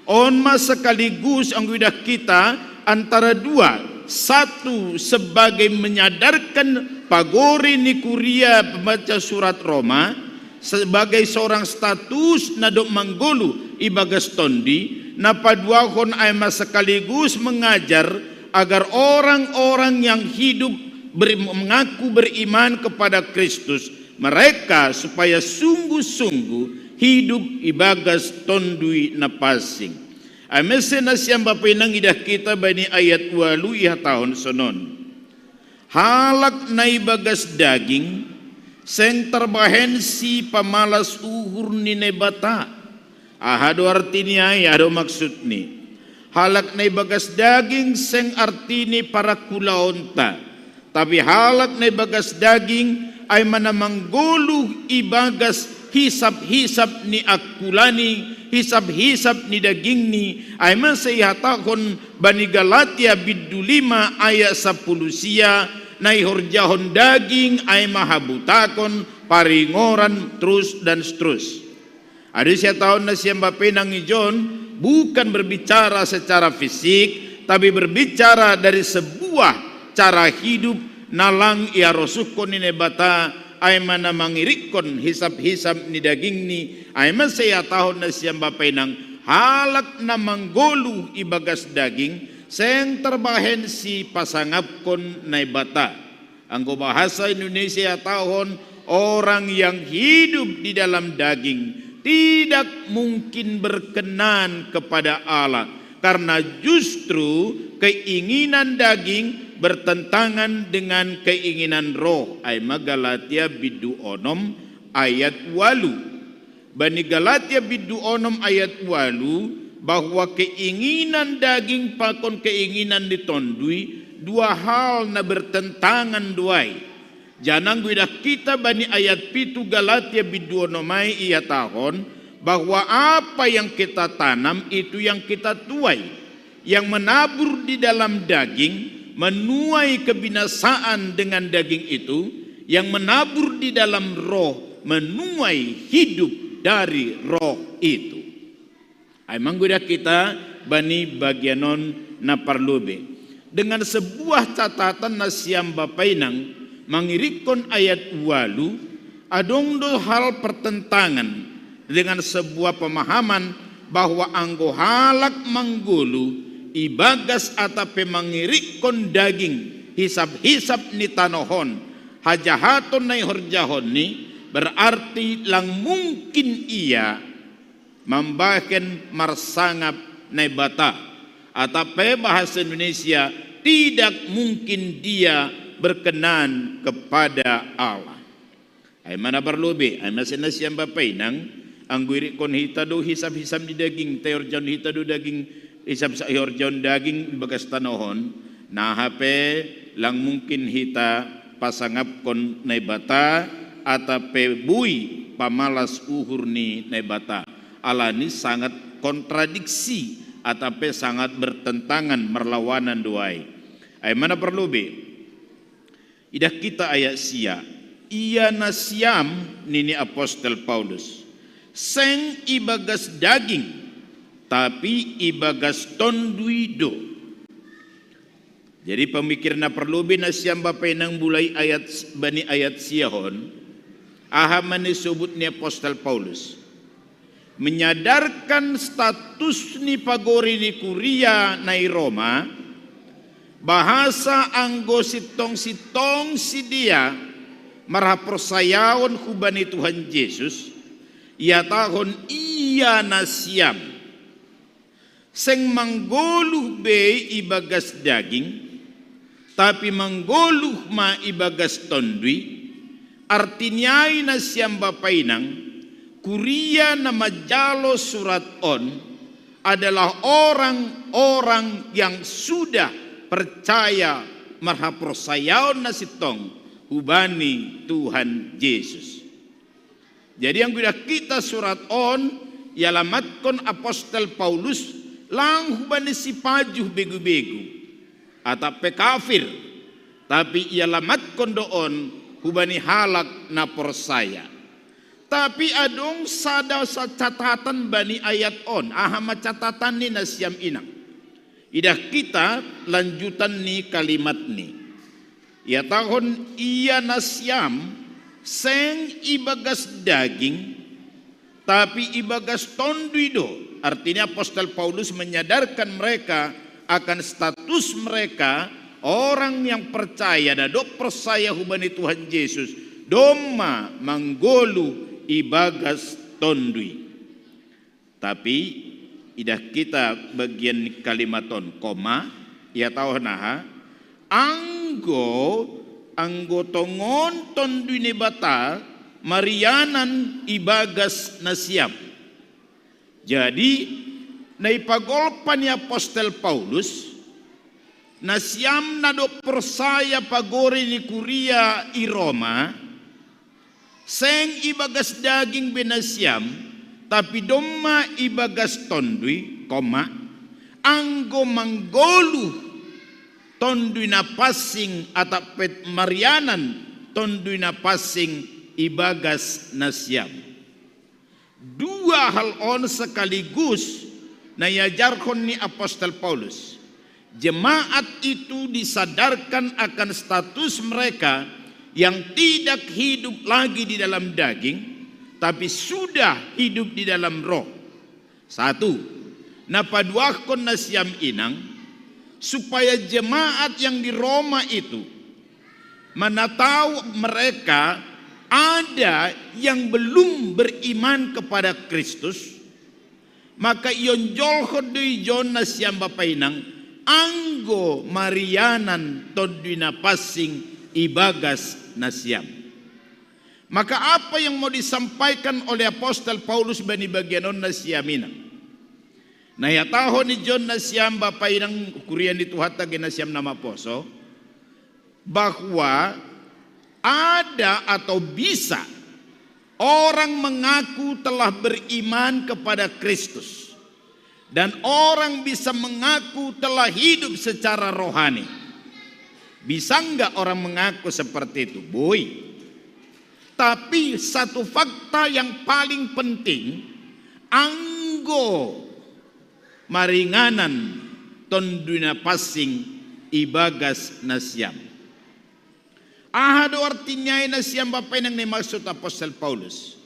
On masa sekaligus ang widah kita antara dua, satu sebagai menyadarkan pagori ni kuria pembaca surat Roma sebagai seorang status na dok manggulu ibagas tondi, na paduahon ay sekaligus mengajar agar orang-orang yang hidup mengaku beriman kepada Kristus, mereka supaya sungguh-sungguh hidup ibagas tondui na pasing. Ay mesen na siyang bapinang idah kita bani ayat walu iha tahun sonon. Halak na ibagas daging seng terbahensi pamalas uhur ni nebata. Ahado artinya ado maksud ni. Halak na ibagas daging seng artini para kulaonta. Tapi halak na ibagas daging ay manamangguluh ibagas hisap-hisap ni akulani, hisap-hisap ni daging ni ay masayhatakon bani Galatia biddu 5 ayat 10 sia na ihorjahon daging ay mahabutakon paringoran terus dan seterus. Ada siya tahun na siya bapenang ijon bukan berbicara secara fisik, tapi berbicara dari sebuah cara hidup nalang ia rosukon ni nebata ay mana mangirikon hisap-hisap ni daging ni ay masaya tahun na siya bapenang halak na manggolu ibagas daging seng terbahensi pasangapkon na bata. Ang bahasa Indonesia tahun orang yang hidup di dalam daging tidak mungkin berkenan kepada Allah, karena justru keinginan daging bertentangan dengan keinginan roh. Ay Galatia biddu 6 ayat 8. Bani Galatia biddu 6 ayat 8 bahwa keinginan daging pakon keinginan ditondui dua hal na bertentangan duai. Janang guidah kita bani ayat pitu Galatia biddu 6 iya tahun bahwa apa yang kita tanam itu yang kita tuai. Yang menabur di dalam daging menuai kebinasaan dengan daging itu, yang menabur di dalam roh menuai hidup dari roh itu. Emang guidah kita bani bagianon na parlobe dengan sebuah catatan nasiam bapainang mangirikon ayat walu adong do hal pertentangan dengan sebuah pemahaman bahwa anggo halak manggulu ibagas atape mangirikon daging hisap-hisap ni tanohon hajahaton na ihorjahon ni berarti lang mungkin ia membahagian marsangap na bata. Atau bahasa Indonesia, tidak mungkin dia berkenan kepada Allah. Ay mana berlobe, ay masina siyang bapainang, ang guiri kon hitado hisab-hisab di daging, tayor jon hitado daging, isab sa iyor jon daging bagas tanohon, nahape lang mungkin hita pasangap kon na bata, atape bui pamalas uhur ni na bata. Allah ini sangat kontradiksi, atape sangat bertentangan merlawanan doai. Ay mana perlu be? Idah kita ayat sia. Ia nasiam nini Apostel Paulus. Seng ibagas daging, tapi ibagas tonduido. Jadi pemikiran perlu be nasiam bapai nang bulai ayat bani ayat siahon. Ahaman disebut ni Apostel Paulus. Menyadarkan status ni pagori ni Kuria na Roma, bahasa anggo sitong si dia maraprosayaon hubani Tuhan Yesus, ia tahun ia nasiam, seng manggoluh be ibagas daging, tapi manggoluh ma ibagas tondui, artinya nasiam bapainang, Kuria na majalo surat on adalah orang-orang yang sudah percaya marhaprosayaon na sitong hubani Tuhan Yesus. Jadi yang kita surat on yalamatkon Apostel Paulus lang hubani si pajuh begu-begu atau kafir, tapi yalamatkon doon hubani halak na persaya. Tapi adong sada sa catatan bani ayat on, ahama catatan ni nasiam inang. Idah kita lanjutan ni kalimat ni. Ya tahun ia nasiam seng ibagas daging, tapi ibagas tonduido. Artinya Apostel Paulus menyadarkan mereka akan status mereka orang yang percaya dan percaya hubani Tuhan Yesus. Doma manggolu ibagas tondui. Tapi idah kita bagian kalimaton koma ia tahu naha anggo tongon tondui ni bata marianan ibagas nasiam. Jadi naipagolpan ni Apostel Paulus nasiam nado persaya pagori ni Kuria i Roma, seng ibagas daging benasiam, tapi doma ibagas tondui, koma, anggo manggoluh tondui na pasing atau pet marianan tondui na pasing ibagas nasiam. Dua hal on sekaligus na yajarkon ni Apostel Paulus. Jemaat itu disadarkan akan status mereka yang tidak hidup lagi di dalam daging, tapi sudah hidup di dalam roh. Satu, napaduakon nasiam inang, supaya jemaat yang di Roma itu menatahu mereka ada yang belum beriman kepada Kristus, maka ion jolhod jon nasiam bapainang, anggo marianan todina passing ibagas nasiam. Maka apa yang mau disampaikan oleh Apostel Paulus bani bagianon nasiamina? Nah ya tahu ni John nasiam bapai nang kurian itu hatta nasiam nama poso, bahwa ada atau bisa orang mengaku telah beriman kepada Kristus dan orang bisa mengaku telah hidup secara rohani. Bisa enggak orang mengaku seperti itu? Boy. Tapi satu fakta yang paling penting, anggo maringanan tonduna passing ibagas nasiam. Ahado artinya nasiam bapak yang dimaksud Apostel Paulus,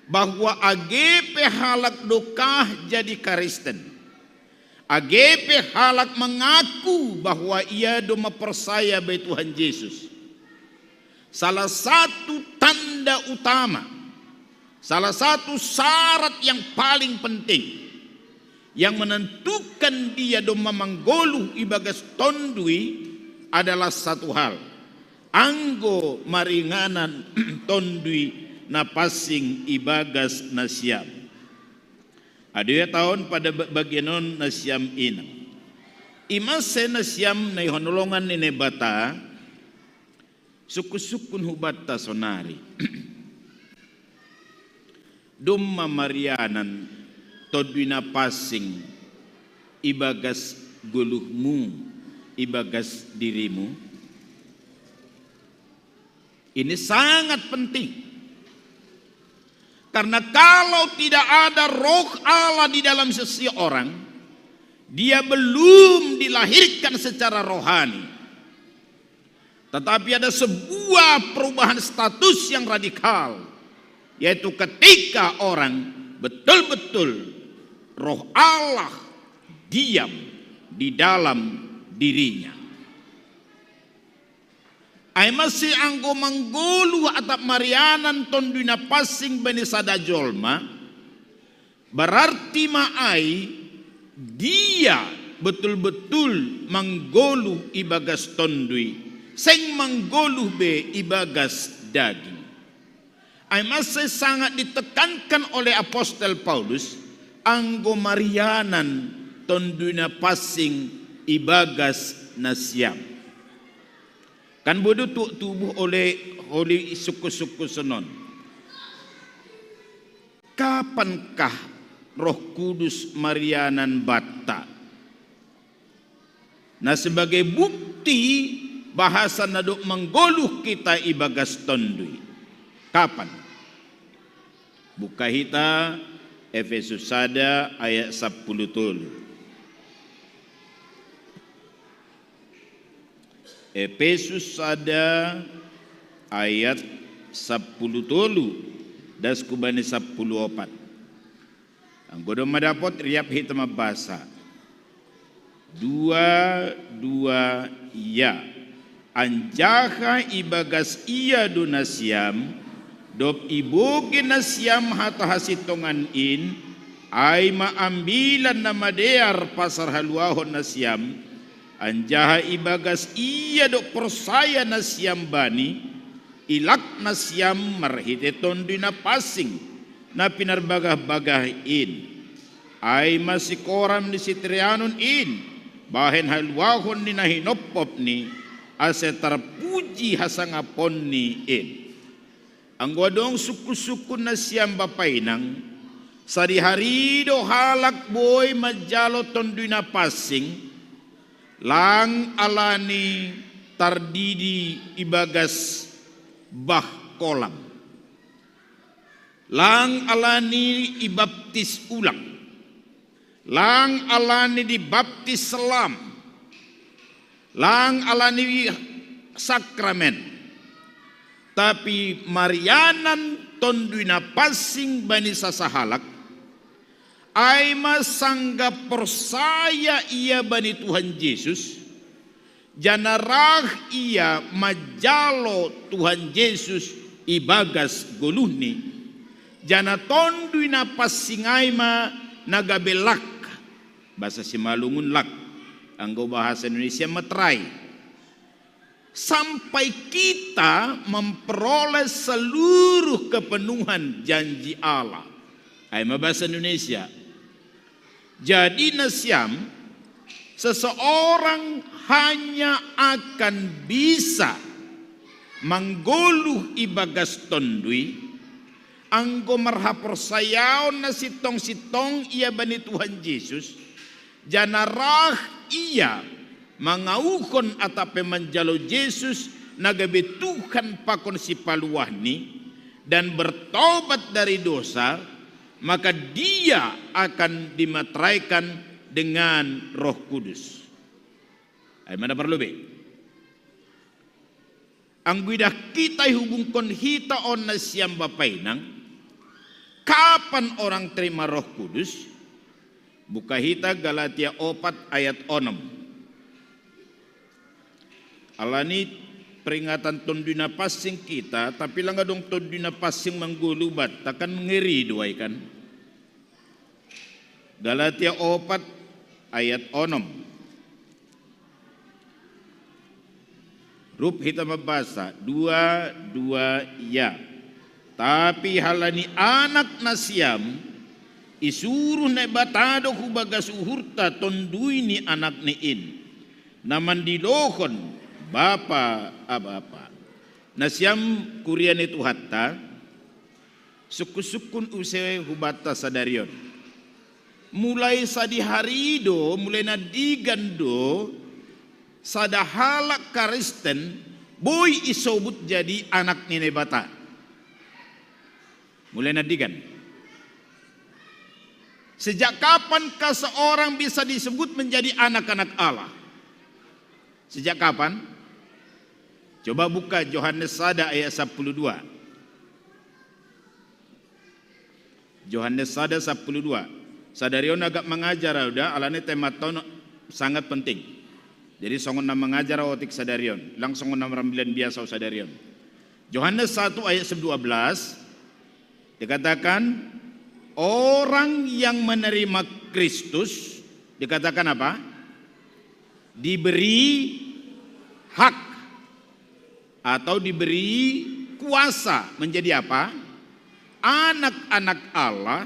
bahwa agepe halak dokah jadi Kristen. AGP halak mengaku bahwa ia doma percaya bai Tuhan Yesus. Salah satu tanda utama, salah satu syarat yang paling penting yang menentukan dia doma manggoluh ibagas tondui adalah satu hal. Anggo maringanan tondui na passing ibagas na siam. Ada tahun pada bagianon na siam ina. Imase na siam na ihonolongan ni nebata sukusukun hubata sonari. Doma marianan tondui na passing ibagas guluhmu, ibagas dirimu. Ini sangat penting. Karena kalau tidak ada roh Allah di dalam seseorang, dia belum dilahirkan secara rohani. Tetapi ada sebuah perubahan status yang radikal, yaitu ketika orang betul-betul roh Allah diam di dalam dirinya. Ay masih anggo manggolu atap marianan tonduna passing bani sada jolma, berarti maai dia betul-betul manggolu ibagas tondui, seng manggolu be ibagas daging. Ay masih sangat ditekankan oleh Apostel Paulus anggo marianan tonduna passing ibagas nasiam. Kan bodoh tubuh oleh suku-suku senon. Kapankah Roh Kudus marianan bata? Nah, sebagai bukti bahasa naduk menggoluh kita ibagas tondui. Kapan? Buka kita Efesus 1 ayat 10. Efesus 1 ayat 10 das kubani 14. Anggodo madapot riap hitam bahasa. 2 ya. Anjaha ibagas iya donasiam dop iboge nasiam hata hasitongan in ay maambilan na madear pasar haluahon nasiam. Anjaha ibagas iya dok persaya nasiam bani ilak nasiam marhite tondi na passing na pinarbagah-bagah in ay masikoram ni sitrianon in bahen halwahon ni nahinopop ni ase tarpuji hasangapon ni in. Ang wadong suku-suku nasiam bapainang sari-hari do halak boy majalo tondi na passing lang alani tardidi ibagas bah kolam. Lang alani ibaptis ulang. Lang alani dibaptis selam. Lang alani sakramen. Tapi marianan tonduina passing bani sasahalak ay masangga persaya ia bani Tuhan Yesus, janarah ia majalo Tuhan Yesus ibagas goluhni, jana tonduina pasingay ma nagabelak, bahasa Simalungun lak, anggo bahasa Indonesia metrai, sampai kita memperoleh seluruh kepenuhan janji Allah. Ay bahasa Indonesia. Jadi nasiam, seseorang hanya akan bisa manggoluh ibagas tondui anggo marhapersayaon na sitong-sitong ia bani Tuhan Yesus janarah ia mangauhon atape manjalo Yesus nagabe Tuhan pakon si paluahni dan bertobat dari dosa, maka dia akan dimateraikan dengan Roh Kudus. Ay mana perlu be? Ang guidah kita hubungkon hita on na siyang bapainang, kapan orang terima Roh Kudus? Buka hita Galatia 4 ayat 6. Alani peringatan tonduna passing kita, tapi langga dong tonduna passing menggulubat, takkan ngeri duai kan. Galatia 4 ayat 6. Rup kita membahasa dua ya. Tapi halani anak nasiam isuruh ne batado hubagas uhurta tondui ni anak niin. Naman dilohon bapa abapa. Nasiam kurian itu hatta suku-sukun use hubata sadarion. Mulai sadi harido, mulai nadigando sadahalak Kristen boy isobut jadi anak nini bata. Mulai nadigan. Sejak kapankah seorang bisa disebut menjadi anak-anak Allah? Sejak kapan? Coba buka Yohanes 1 ayat 12. Yohanes 1 12. Sadarion agak mengajar udah alane tema tahun sangat penting. Jadi songon nama mengajar otik sadarion, langsung nama rambilan biasa sadarion. Yohanes 1 ayat 12 dikatakan orang yang menerima Kristus dikatakan apa? Diberi hak atau diberi kuasa menjadi apa? Anak-anak Allah,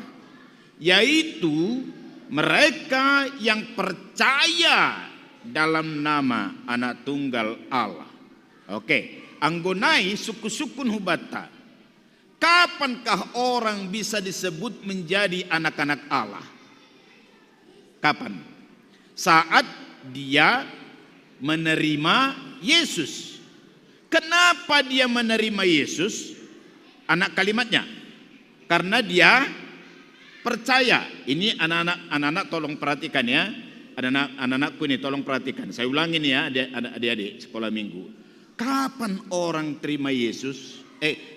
yaitu mereka yang percaya dalam nama anak tunggal Allah. Oke, anggonai suku-sukun hubata. Kapankah orang bisa disebut menjadi anak-anak Allah? Kapan? Saat dia menerima Yesus. Kenapa dia menerima Yesus? Anak kalimatnya. Karena dia percaya. Ini anak-anak tolong perhatikan ya. Anak-anakku ini tolong perhatikan. Saya ulangin ya adik-adik sekolah minggu. Kapan orang terima Yesus?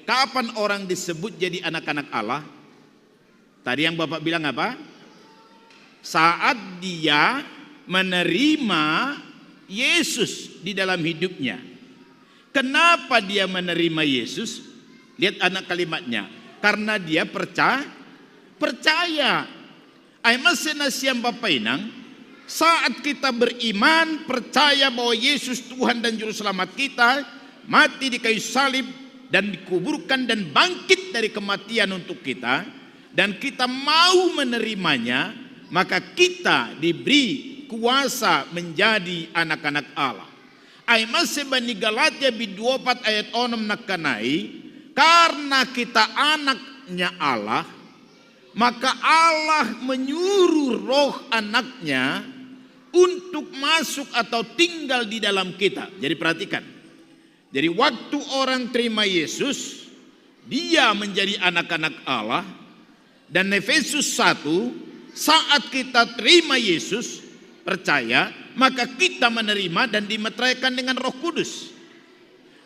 Kapan orang disebut jadi anak-anak Allah? Tadi yang Bapak bilang apa? Saat dia menerima Yesus di dalam hidupnya. Kenapa dia menerima Yesus? Lihat anak kalimatnya. Karena dia percaya. Ay masenasiam Bapak Inang, saat kita beriman, percaya bahwa Yesus Tuhan dan Juru Selamat kita, mati di kayu salib dan dikuburkan dan bangkit dari kematian untuk kita, dan kita mau menerimanya, maka kita diberi kuasa menjadi anak-anak Allah. Ay masebani Galatia 24 ayat 6 nakanai, karena kita anaknya Allah, maka Allah menyuruh roh anaknya untuk masuk atau tinggal di dalam kita. Jadi perhatikan. Jadi waktu orang terima Yesus, dia menjadi anak-anak Allah. Dan Efesus 1, saat kita terima Yesus, percaya, maka kita menerima dan dimeteraikan dengan Roh Kudus.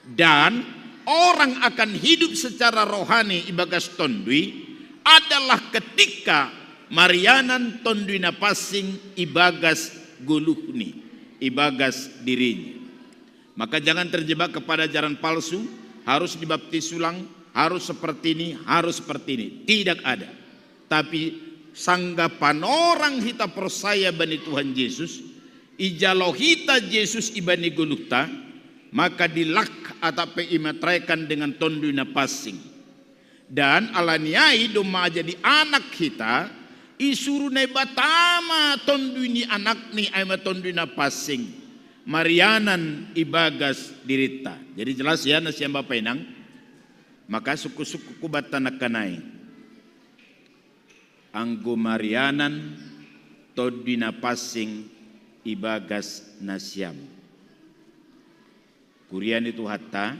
Dan orang akan hidup secara rohani ibagas tondui adalah ketika Marianan tonduina passing ibagas guluhni, ibagas dirinya. Maka jangan terjebak kepada ajaran palsu, harus dibaptis ulang, harus seperti ini, harus seperti ini. Tidak ada. Tapi sanggapan orang hita persaya bani Tuhan Yesus, ijalo hita Yesus ibani guluhta, maka dilak atau imetraikan dengan tonduina passing. Dan alaniai doma jadi anak kita, isuru ne batama tonduini anak ni aima tonduina passing. Marianan ibagas dirita. Jadi jelas ya nasiam Bapak Inang. Maka suku-suku kubat tanak kanai. Anggo Marianan tonduina passing ibagas nasiam. Kurian itu hatta.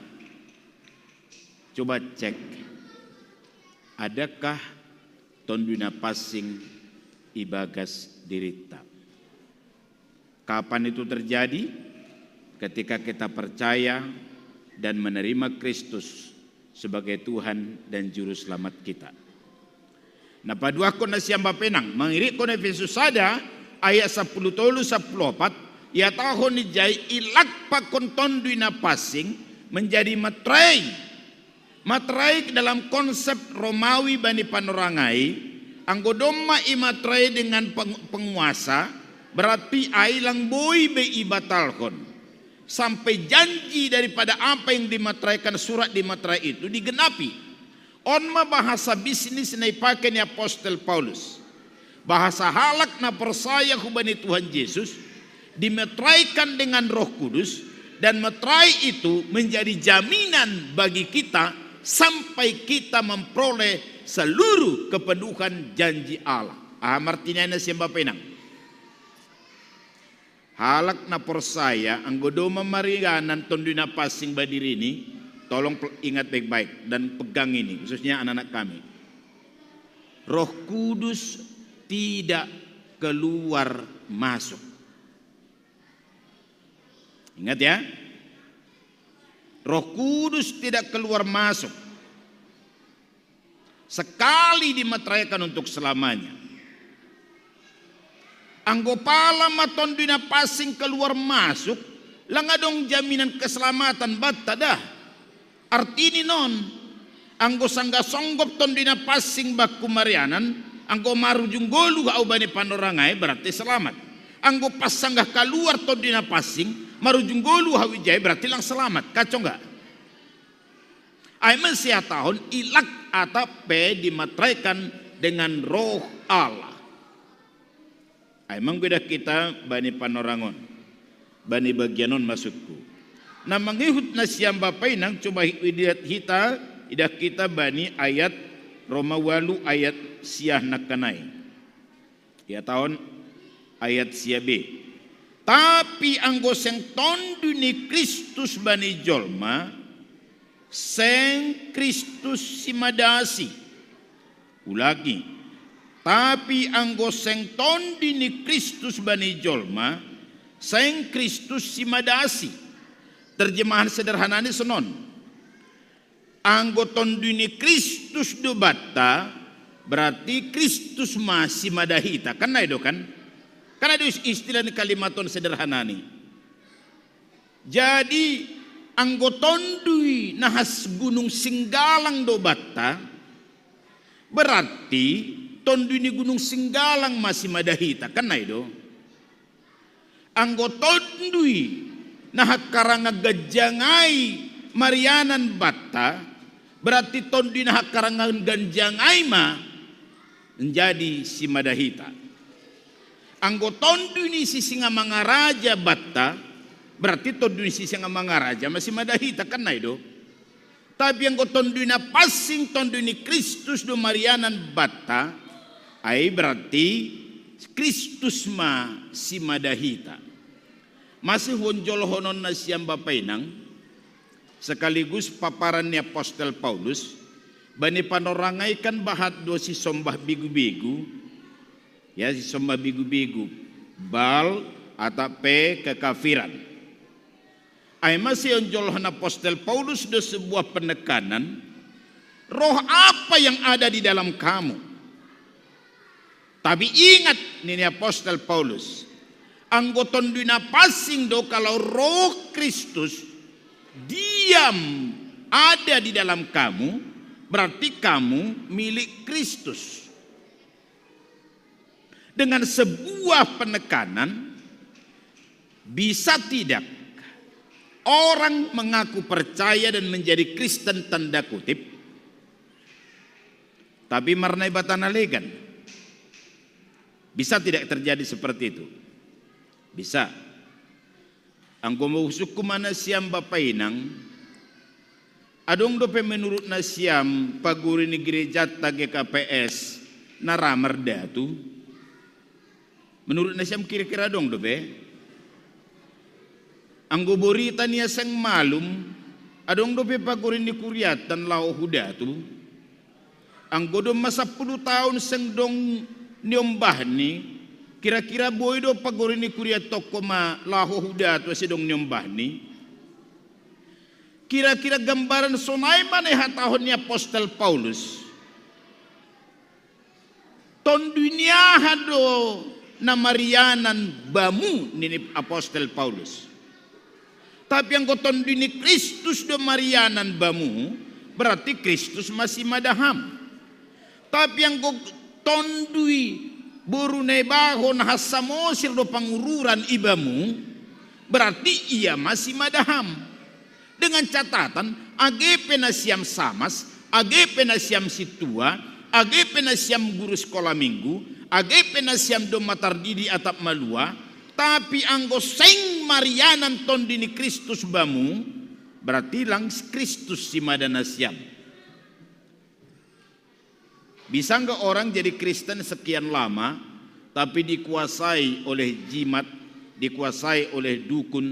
Coba cek. Adakah tonduina passing ibagas dirita? Kapan itu terjadi? Ketika kita percaya dan menerima Kristus sebagai Tuhan dan Juru Selamat kita. Nah padua kon nasiam Bapenang mengirik kon Efesus ada ayat 10 tolu 14 ya tahun nijai ilak pakon tonduina passing menjadi matrai. Matrai dalam konsep Romawi bani panorangai, anggodoma imatrai dengan penguasa, berarti ailang boy be ibatalkon. Sampai janji daripada apa yang dimatraikan surat dimatrai itu digenapi. Onma bahasa bisnis na ipakai ni Apostel Paulus. Bahasa halak na persaya hubani Tuhan Yesus dimetraikan dengan Roh Kudus, dan metrai itu menjadi jaminan bagi kita sampai kita memperoleh seluruh kepenuhan janji Allah. Martinya na siapa penang. Halak na persaya anggodoma marianan tonduna pasing badir ini, tolong ingat baik-baik dan pegang ini, khususnya anak-anak kami. Roh Kudus tidak keluar masuk. Ingat ya, Roh Kudus tidak keluar masuk. Sekali dimateraikan untuk selamanya. Anggopala maton dina pasing keluar masuk, langadong jaminan keselamatan batta dah. Artini non, anggo sangga songgop ton dina pasing baku marianan, anggo marujung golu au bani panorangai berarti selamat. Anggo pas sanggah keluar ton dina pasing, marujung golu hawijay berarti lang selamat. Kacau enggak? Aiman sia tahun ilak atau pe dimatraikan dengan Roh Allah. Emang beda kita bani panorangon, bani bagianon masukku. Nah mengihut na siyang bapay nang coba lihat idah kita bani ayat Roma walu ayat siah nakanay. Ya tahun ayat siah B. Tapi anggo seng tondu ni Kristus bani jolma, seng Kristus simadasi. Ulagi. Tapi anggo seng tondi ni Kristus bani jolma, seng Kristus simadasi. Terjemahan sederhana ini senon. Anggo tondi ni Kristus do batta, berarti Kristus masih madahita. Kan itu kan? Karena itu istilah ni kalimaton sederhana ni. Jadi anggo tondui nahas gunung Singgalang do batta, berarti tondui ni gunung Singgalang masih madahita, kan na itu? Anggo tondui nahat karanga gajangai marianan batta, berarti tondui nahat karanga ganjangai ma menjadi si madahita. Anggo tondui ni si singa mangaraja batta, berarti tondui si singa mangaraja masih madahita, kan na itu? Tapi anggo tondui na pasing tondui ni Kristus do marianan batta, ay berarti Kristus ma si madahita. Masih honjol honon na siyang bapainang, sekaligus paparan ni Apostel Paulus, bani panorangai kan bahat do si sombah bigu-bigu, ya si sombah bigu-bigu, bal atau pe kekafiran. Ay masih honjol honon Apostel Paulus do sebuah penekanan, roh apa yang ada di dalam kamu? Tapi ingat ini Apostel Paulus, anggoton dina pasing do kalau Roh Kristus diam ada di dalam kamu, berarti kamu milik Kristus. Dengan sebuah penekanan, bisa tidak orang mengaku percaya dan menjadi Kristen tanda kutip, tapi marnai batana legan. Bisa tidak terjadi seperti itu? Bisa. Angko mau suku mana siam bapainang, adong dope menurut nasiam paguri ni gereja tage KPS naramar datu. Menurut nasiam kira-kira dong dope. Anggo borita niya sang malum, adong dope paguri ni kuriatan lao hudatu. Anggo do masa 10 tahun sang dong nyombah ni, kira-kira boy do pagori ni kuria toko ma laho huda tu sedong nyombah ni. Kira-kira gambaran sonai mana hatahon ni Apostel Paulus. Ton dunia hado na marianan bamu ni Apostel Paulus. Tapi yang koton dini Kristus do marianan bamu, berarti Kristus masih madaham. Tapi yang tondui borunai bahon hasamosir do pangururan ibamu, berarti ia masih madaham. Dengan catatan age penasiam samas, age penasiam situa, age penasiam guru sekolah minggu, age penasiam do matardidi atap malua, tapi anggo seng marianan tondini Kristus bamu, berarti lang Kristus si madanasiam. Bisa enggak orang jadi Kristen sekian lama, tapi dikuasai oleh jimat, dikuasai oleh dukun,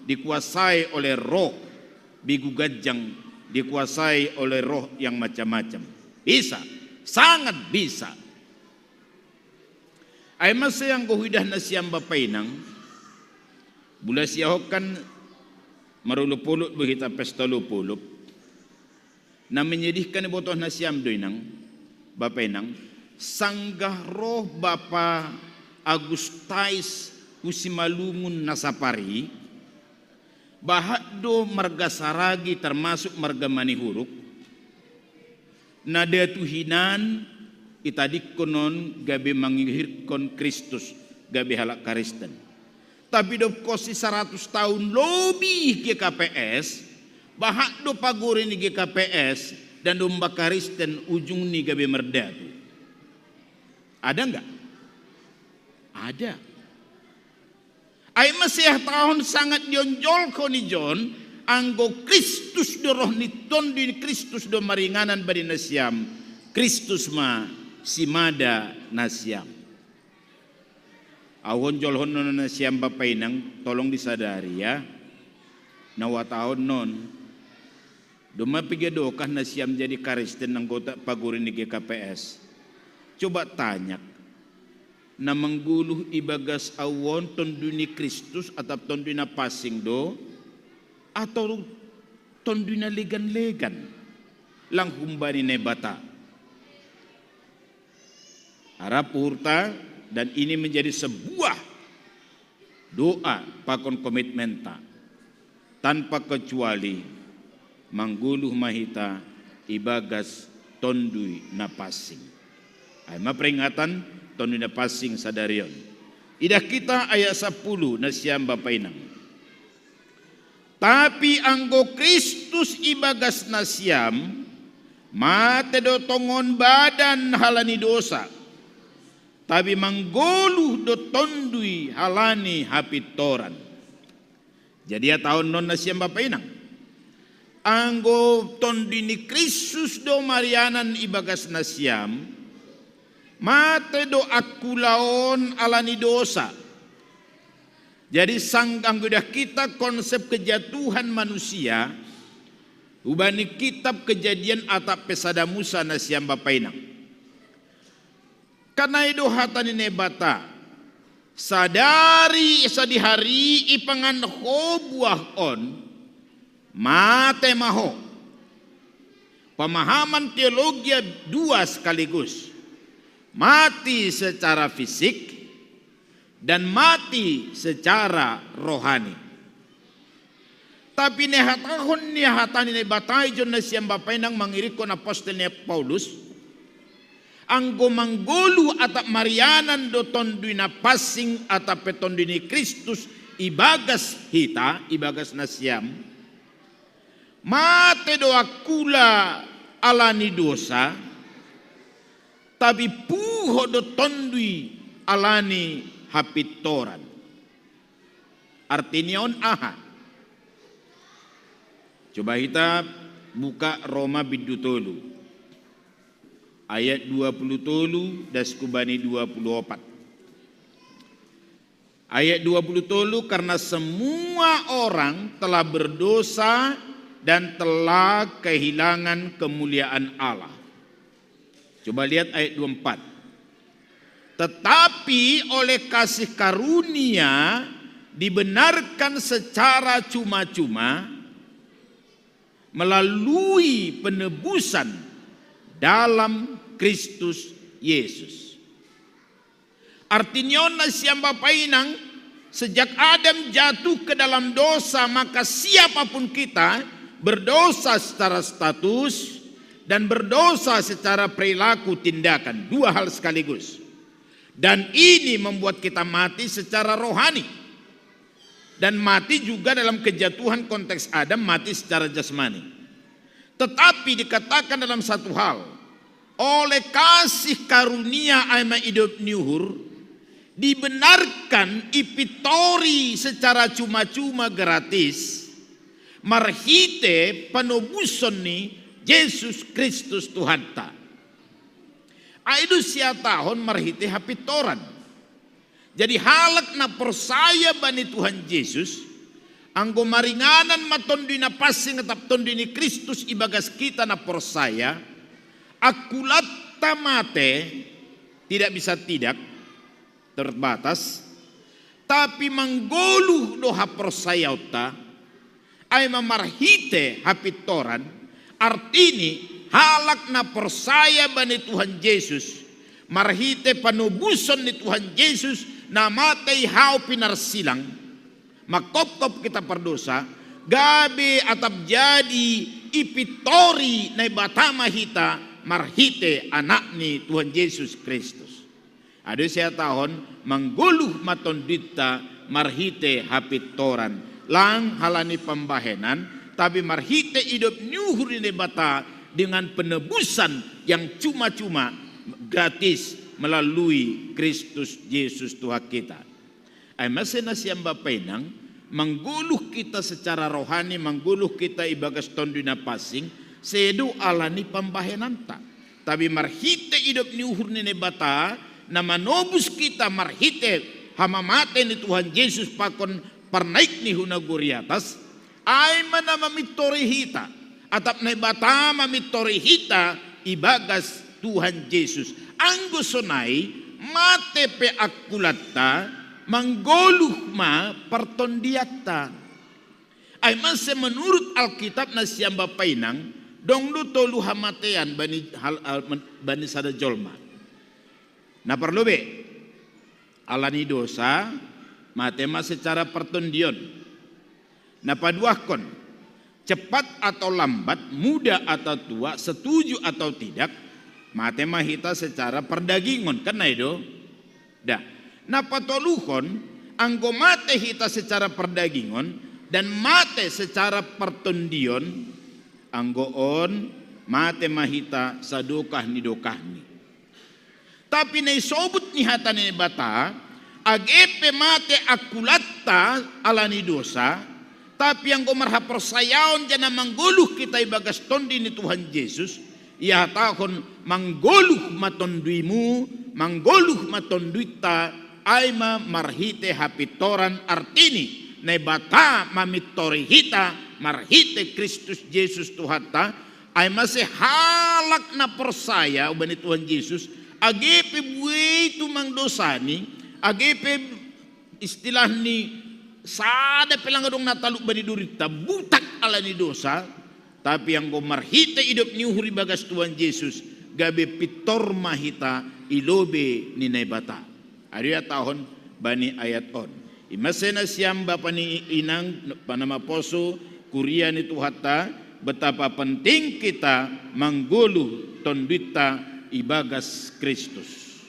dikuasai oleh roh, bigu gajang, dikuasai oleh roh yang macam-macam? Bisa, sangat bisa. Ay masa yang gohidah na siyang bapainang, bula siyahokan marulupulot behita pesta lupulup, na menyedihkan botoh na siyam doinang, bapainang, sanggah roh Bapa Agustais Kusimalungun Nasapari, bahak do marga saragi termasuk marga manihuruk, na datuhinan itadik konon gabe mangihirkon Kristus gabe halak Kristen. Tapi do kosi 100 tahun lebih GKPS, bahak do paguri ni GKPS dan do mbak Kristen ujung ni gabe merdatu. Ada enggak? Ada. Ay masih tahun sangat dionjol ko ni John, anggo Kristus do roh ni ton di Kristus do maringanan badi nasiam, Kristus ma simada nasiam. Awon jol hon non nasiam bapainang, tolong disadari ya. Nawa tahun non doma pigedokah nasiam jadi Kristen anggota pagurin di GKPS. Coba tanya, na mengguluh ibagas awon tonduni Kristus atau tonduna passing do, atau tonduna legan-legan lang humbani nebata. Harap hurta, dan ini menjadi sebuah doa pakon komitmenta tanpa kecuali mangguluh mahita ibagas tondui napasing. Ayma peringatan tondui napasing sadarion. Idah kita ayat 10 nasiam bapainang. Tapi anggo Kristus ibagas nasiam mate do tongon badan halani dosa. Tapi manggoluh do tondui halani hapitoran. Jadi ya tahun non nasiam bapainang. Anggo tondini Kristus do marianan ibagas nasiam, mate do akulaon alani dosa. Jadi sanggang gudah kita konsep kejatuhan manusia, ubani kitab Kejadian atap pesada Musa nasiam bapainang. Karena itu hatani nebata sadari sadihari ipangan buah on mate maho pemahaman teologi dua sekaligus, mati secara fisik dan mati secara rohani. Tapi nehatahon nehatani nebatai jon nasiam bapainang mangirikon apostolnya Paulus, anggo manggolu atap marianan do tonduina passing atap petonduni Kristus ibagas hita, ibagas nasiam, mate do akula alani dosa, tapi puho do tondui alani hapitoran. Artinya on aha. Coba kita buka Roma bidutolu. Ayat 20 das kubani 24. Ayat 20 karena semua orang telah berdosa dan telah kehilangan kemuliaan Allah. Coba lihat ayat 24. Tetapi oleh kasih karunia dibenarkan secara cuma-cuma melalui penebusan dalam Kristus Yesus. Artinya nasiam bapainang sejak Adam jatuh ke dalam dosa, maka siapapun kita berdosa secara status dan berdosa secara perilaku tindakan, dua hal sekaligus. Dan ini membuat kita mati secara rohani. Dan mati juga dalam kejatuhan konteks Adam, mati secara jasmani. Tetapi dikatakan dalam satu hal, oleh kasih karunia aima hidup nyuhur, dibenarkan ipitori secara cuma-cuma gratis, marhite panobuson ni Yesus Kristus Tuhan ta. Aidu sia tahun marhite hapitoran. Jadi halak na persaya bani Tuhan Yesus, anggo maringanan matondi na passing atap tondi ni Kristus ibagas kita na persaya, akulat tamate tidak bisa tidak terbatas, tapi manggoluh doha persaya ta, ay mamarhite hapitoran, artini halak na persaya bani Tuhan Yesus, marhite panubuson ni Tuhan Yesus na matay hao pinarsilang, makop-kop kita perdosa, gabi atap jadi ipitori na batama hita marhite anak ni Tuhan Yesus Kristus. Ada saya tahun mangguluh matondita marhite hapitoran lang halani pembahenan, tapi marhite hidup nyuhur ni bata dengan penebusan yang cuma-cuma gratis melalui Kristus Yesus Tuhan kita. Ay masena siyang bapainang mangguluh kita secara rohani, mangguluh kita ibagas tondo na passing, sedo alani pambahenan ta. Tapi marhite hidup nyuhur ni bata na manobus kita marhite hamamate ni Tuhan Yesus pakon parnaik ni hunaguri atas, ay mana mamitori hita atap na bata mamitori hita ibagas Tuhan Yesus. Anggo sonai mate pe akulatta manggoluh ma pertondiatta. Ay mase menurut Alkitab na siyang bapainang dong luto luhamatean bani sada jolma. Na perlu be alani dosa matema secara pertondion. Na paduahkon cepat atau lambat, muda atau tua, setuju atau tidak, matema hita secara perdagingon kan itu. Dah. Na patoluhon anggo mate hita secara perdagingon dan mate secara pertondion, anggoon mate mahita sadokah ni dokah ni. Tapi na isobut ni hata ni bata, agepe mate akulatta ala ni dosa, tapi ang gumarha persayaon dyan na mangguluh kita ibagas tondi ni Tuhan Yesus, iya tahon mangguluh matonduimu, mangguluh matonduita, ay marhite hapitoran artini, na bata mamitori hita, marhite Kristus Yesus Tuhan ta, ay masih halak na persaya uban ni Tuhan Yesus, agepe buhay tumang dosani, agepe istilah ni sada pelangadong nataluk bani durita butak ala ni dosa, tapi yang marhite hidup ni uhuri bagas Tuhan Yesus gabe pitor mahita ilobe ni naibata. Aria tahun bani ayat on. Imasena siam bapa ni inang panama poso kuria ni Tuhata betapa penting kita mangguluh tondita ibagas Kristus.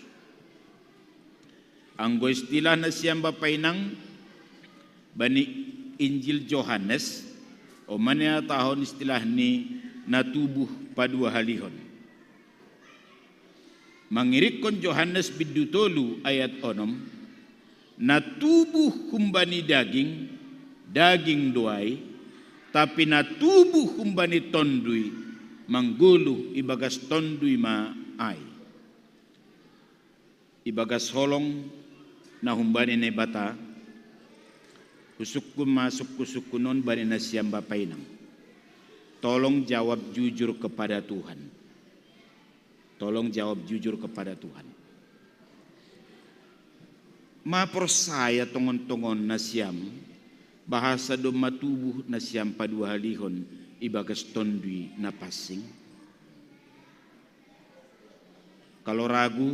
Anggo istilah na siyang bapainang bani Injil Yohanes o manya tahun istilah ni natubuh padua halihon. Mangirikon Yohanes bidutolu ayat onom, natubuh kumbani daging doai, tapi natubuh kumbani tondui, mangguluh ibagas tondui ma ay. Ibagas holong na humbani ne bata, kusukun masuk kusukunon bani na siyang bapainang. Tolong jawab jujur kepada Tuhan. Tolong jawab jujur kepada Tuhan. Mapersaya tongon-tongon na siyam, bahasa do matubuh na siyam padua halihon ibagas tondui na passing. Kalau ragu,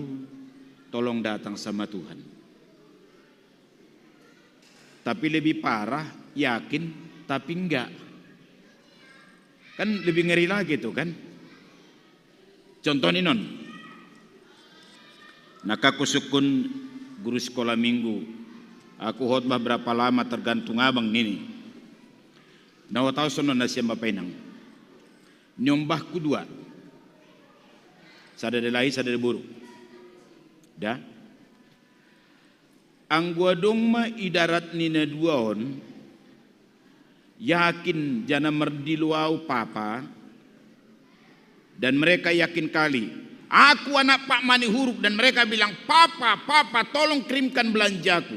tolong datang sama Tuhan. Tapi lebih parah, yakin tapi enggak. Kan lebih ngeri lagi tuh kan. Contoh nih non. Naka kusukun guru sekolah minggu. Aku khotbah berapa lama tergantung abang ini. Nah tahu sono nasi bapak inang. Nyombahku 2. Sadade lahi sadade buruk. Dah. Anggua dongma idarat nina 2 on. Yakin jana merdiluau papa. Dan mereka yakin kali. Aku anak Pak Mani Huruf. Dan mereka bilang, papa tolong kirimkan belanjaku.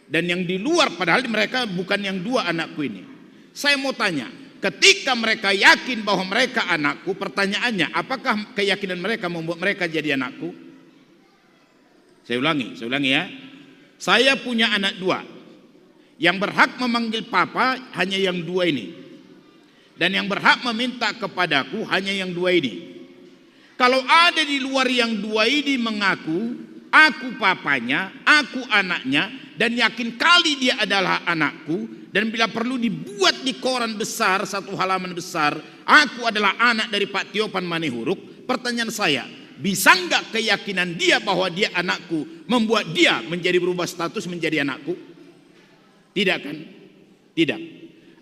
Dan yang di luar padahal mereka bukan yang 2 anakku ini. Saya mau tanya, ketika mereka yakin bahwa mereka anakku, pertanyaannya, apakah keyakinan mereka membuat mereka jadi anakku? Saya ulangi ya. Saya punya anak 2. Yang berhak memanggil papa hanya yang 2 ini. Dan yang berhak meminta kepadaku hanya yang 2 ini. Kalau ada di luar yang 2 ini mengaku, aku papanya, aku anaknya, dan yakin kali dia adalah anakku, dan bila perlu dibuat di koran besar, 1 halaman besar, aku adalah anak dari Pak Tiopan Manihuruk, pertanyaan saya, bisa enggak keyakinan dia bahwa dia anakku membuat dia menjadi berubah status menjadi anakku? Tidak kan? Tidak.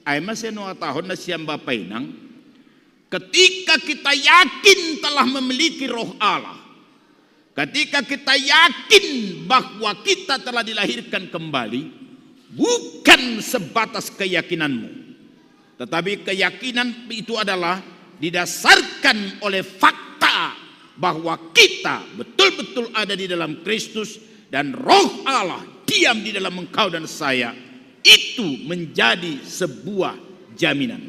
Aima senoa tahun na siam bapainang, ketika kita yakin telah memiliki roh Allah, ketika kita yakin bahwa kita telah dilahirkan kembali, bukan sebatas keyakinanmu, tetapi keyakinan itu adalah didasarkan oleh fakta bahwa kita betul-betul ada di dalam Kristus dan roh Allah diam di dalam engkau dan saya. Itu menjadi sebuah jaminan.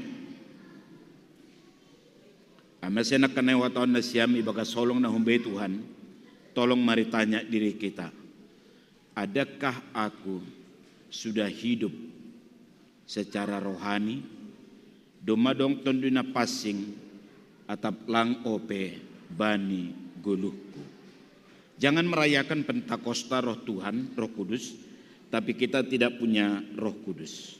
Amasena kana watawan na siyam ibaga solong na humbe Tuhan. Tolong mari tanya diri kita. Adakah aku sudah hidup secara rohani? Domadong tonduna pasing atap lang ope bani guluhku. Jangan merayakan Pentakosta roh Tuhan, roh kudus, tapi kita tidak punya roh kudus.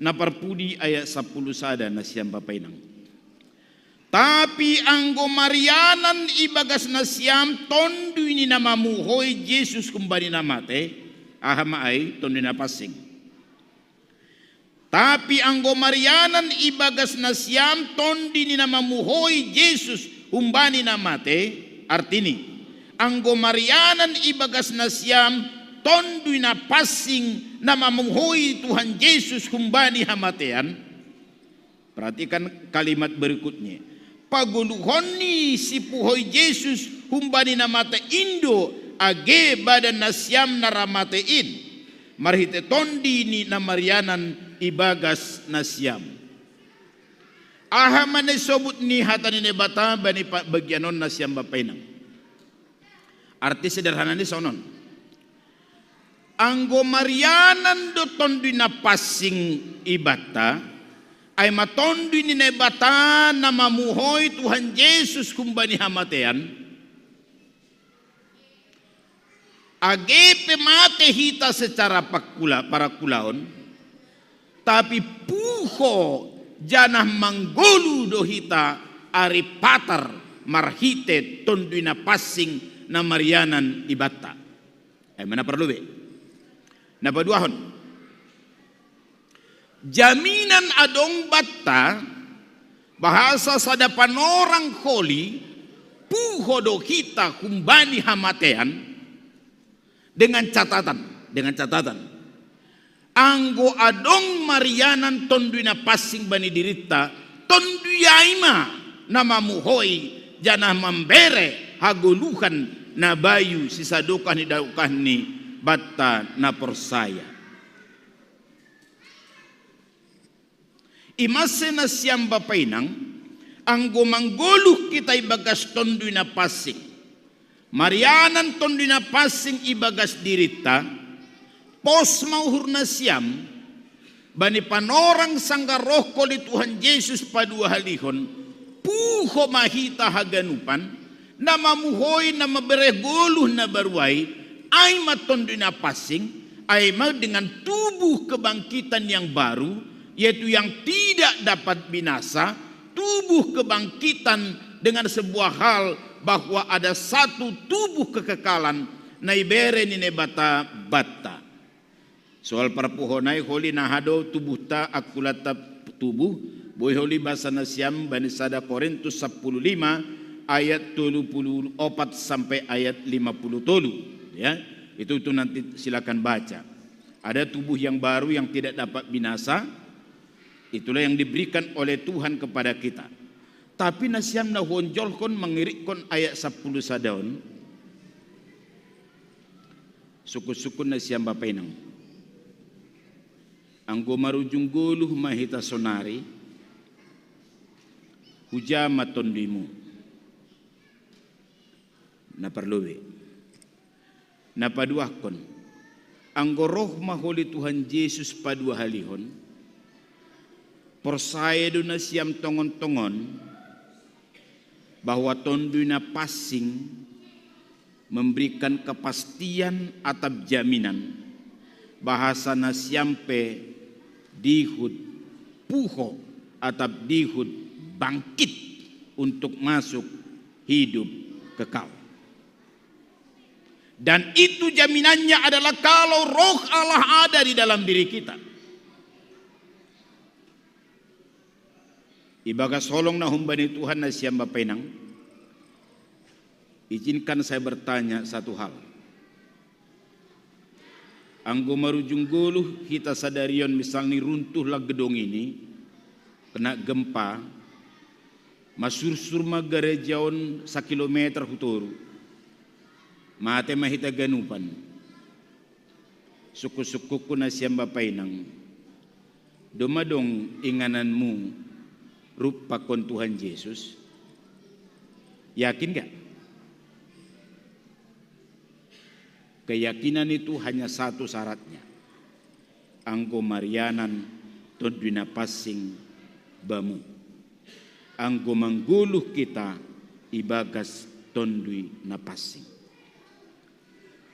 Naparpudi ayat 10 sada nasiam bapainang. Tapi anggo marianan ibagas nasiam tondu ini namamu hoi Yesus kembali namate ahama ay tondu na pasing. Tapi anggo marianan ibagas nasiam tondu ini namamu hoi Yesus umbani namate artini anggo marianan ibagas nasiam tondu na pasing na mamuhui Tuhan Yesus kumbani hamatean. Perhatikan kalimat berikutnya. Paguluhoni si puhoy Yesus kumbani namate indo age badan nasyam naramatein. Marhite tondi ni na marianan ibagas nasyam. Ahamane sobut ni hatani ne bata bani bagyanon nasyam bapainang. Arti sederhana ni sonon. Anggo marianan do tondu na pasing ibata ay matondu ni nebata na mamuhoy Tuhan Yesus kumbani hamatean agepe mate hita secara para kulaon tapi puho janah manggolu do hita ari patar marhite tondu na pasing na marianan ibata ay mana perlu be. Napaduahon. Jaminan adong bata bahasa sada panorang holi puhodo kita kumbani hamatean dengan catatan anggo adong marianan tonduina pasing bani dirita tonduyaima nama muhoi janah membere haguluhan na bayu sisadukan ni daukan ni bata na persaya. Imase na siyang bapainang ang gumangguluh kita ibagas tondu na pasing. Marianan tondu na pasing ibagas dirita pos mauhur na siyam bani panorang sangga roh ko li Tuhan Yesus padua halihon puho mahita haganupan na mamuhoy na mabereguluh na baruay ay matondo na pasing Aima dengan tubuh kebangkitan yang baru, yaitu yang tidak dapat binasa, tubuh kebangkitan dengan sebuah hal bahwa ada satu tubuh kekekalan, naibere ni nebata bata. Soal perpuhonai holi nahado tubuh ta akulata tubuh, boy holi bahasa nasiam banisada Korintus 15 ayat 34 sampai ayat 50 ya. Itu nanti silakan baca. Ada tubuh yang baru yang tidak dapat binasa. Itulah yang diberikan oleh Tuhan kepada kita. Tapi nasiam na honjolkon mengirikon ayat 10 sadaun. Suku-suku nasiam bapainang. Anggo marujung guluh mahita sonari. Hujama tondimu. Na perluwe. Na paduahkon. Anggo roh maholi Tuhan Yesus padua halihon. Persaya duna siam tongon-tongon bahwa tonduna passing memberikan kepastian atau jaminan bahasa nasiampe dihud puho atau dihud bangkit untuk masuk hidup kekal. Dan itu jaminannya adalah kalau roh Allah ada di dalam diri kita. Ibaga solong na humbani Tuhan na siyang bapainang. Izinkan saya bertanya satu hal. Anggo marujung guluh kita sadarion misalnya runtuhlah gedung ini, kena gempa, masursur magarejaon 1 kilometer huturu, mate mahita ganupan, suku-sukuku na siyang bapainang, dumadong ingananmu rupa kon Tuhan Yesus. Yakin gak? Keyakinan itu hanya satu syaratnya. Anggo marianan tonduna passing bamu. Anggo mangguluh kita ibagas tondui na passing.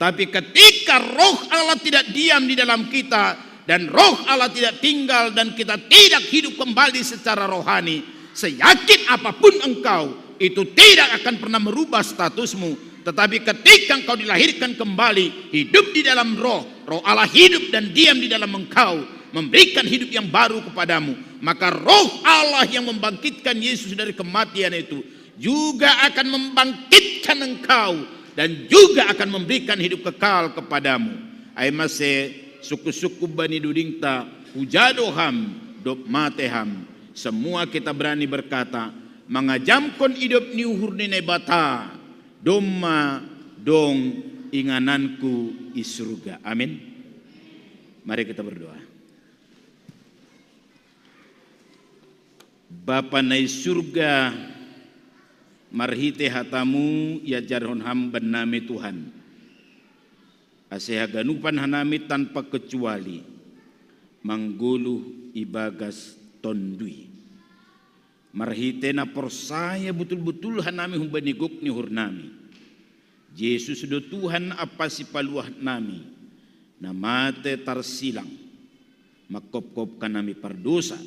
Tapi ketika roh Allah tidak diam di dalam kita dan roh Allah tidak tinggal dan kita tidak hidup kembali secara rohani, seyakin apapun engkau, itu tidak akan pernah merubah statusmu. Tetapi ketika engkau dilahirkan kembali, hidup di dalam roh Allah hidup dan diam di dalam engkau, memberikan hidup yang baru kepadamu, maka roh Allah yang membangkitkan Yesus dari kematian itu juga akan membangkitkan engkau dan juga akan memberikan hidup kekal kepadamu. Aimase suku-suku Bani Dudingta hujadoham dop mateham. Semua kita berani berkata, mangajamkon hidup ni uhur ni nebata doma dong ingananku di surga. Amin. Mari kita berdoa. Bapa nai surga, marhite hatamu ya jarhon hamba nami Tuhan. Asehaganupan hanami tanpa kecuali mangguluh ibagas tondui. Marhite na persaya betul-betul hanami humbanigok ni hurnami. Yesus do Tuhan apa si paluah nami. Namate tarsilang. Makop-kop kanami pardosa.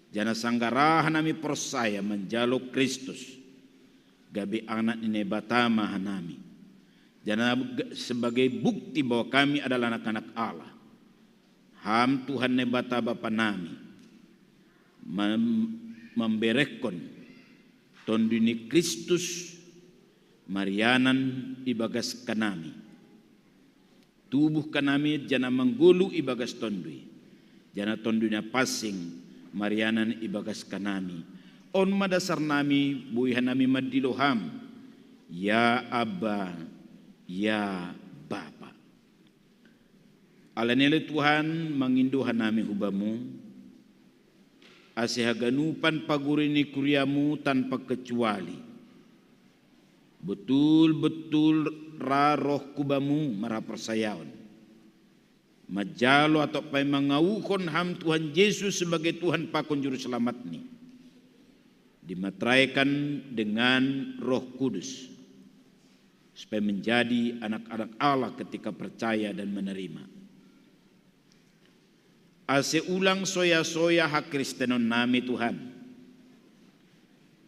Jana sanggarahan nami persaya menjaluk Kristus. Gabi anak ni nebatama hanami. Jana sebagai bukti bahwa kami adalah anak-anak Allah. Ham Tuhan nebata Bapa nami. Memberekon tonduni Kristus marianan ibagas kanami. Tubuh kanami jana menggulu ibagas tondui. Jana tondunya passing marianan ibagas kanami. On madasar nami buihan nami madiloham. Ya Abba, ya Bapa. Alanele Tuhan menginduhan nami hubamu. Asehaganupan pagurini kuriamu tanpa kecuali. Betul-betul raroh kubamu marapersayaon. Majalo atau pai mangauhon ham Tuhan Yesus sebagai Tuhan pakon juru selamat ni. Dimateraikan dengan Roh Kudus. Supaya menjadi anak-anak Allah ketika percaya dan menerima. ase ulang soya-soya hak Kristenon nami Tuhan.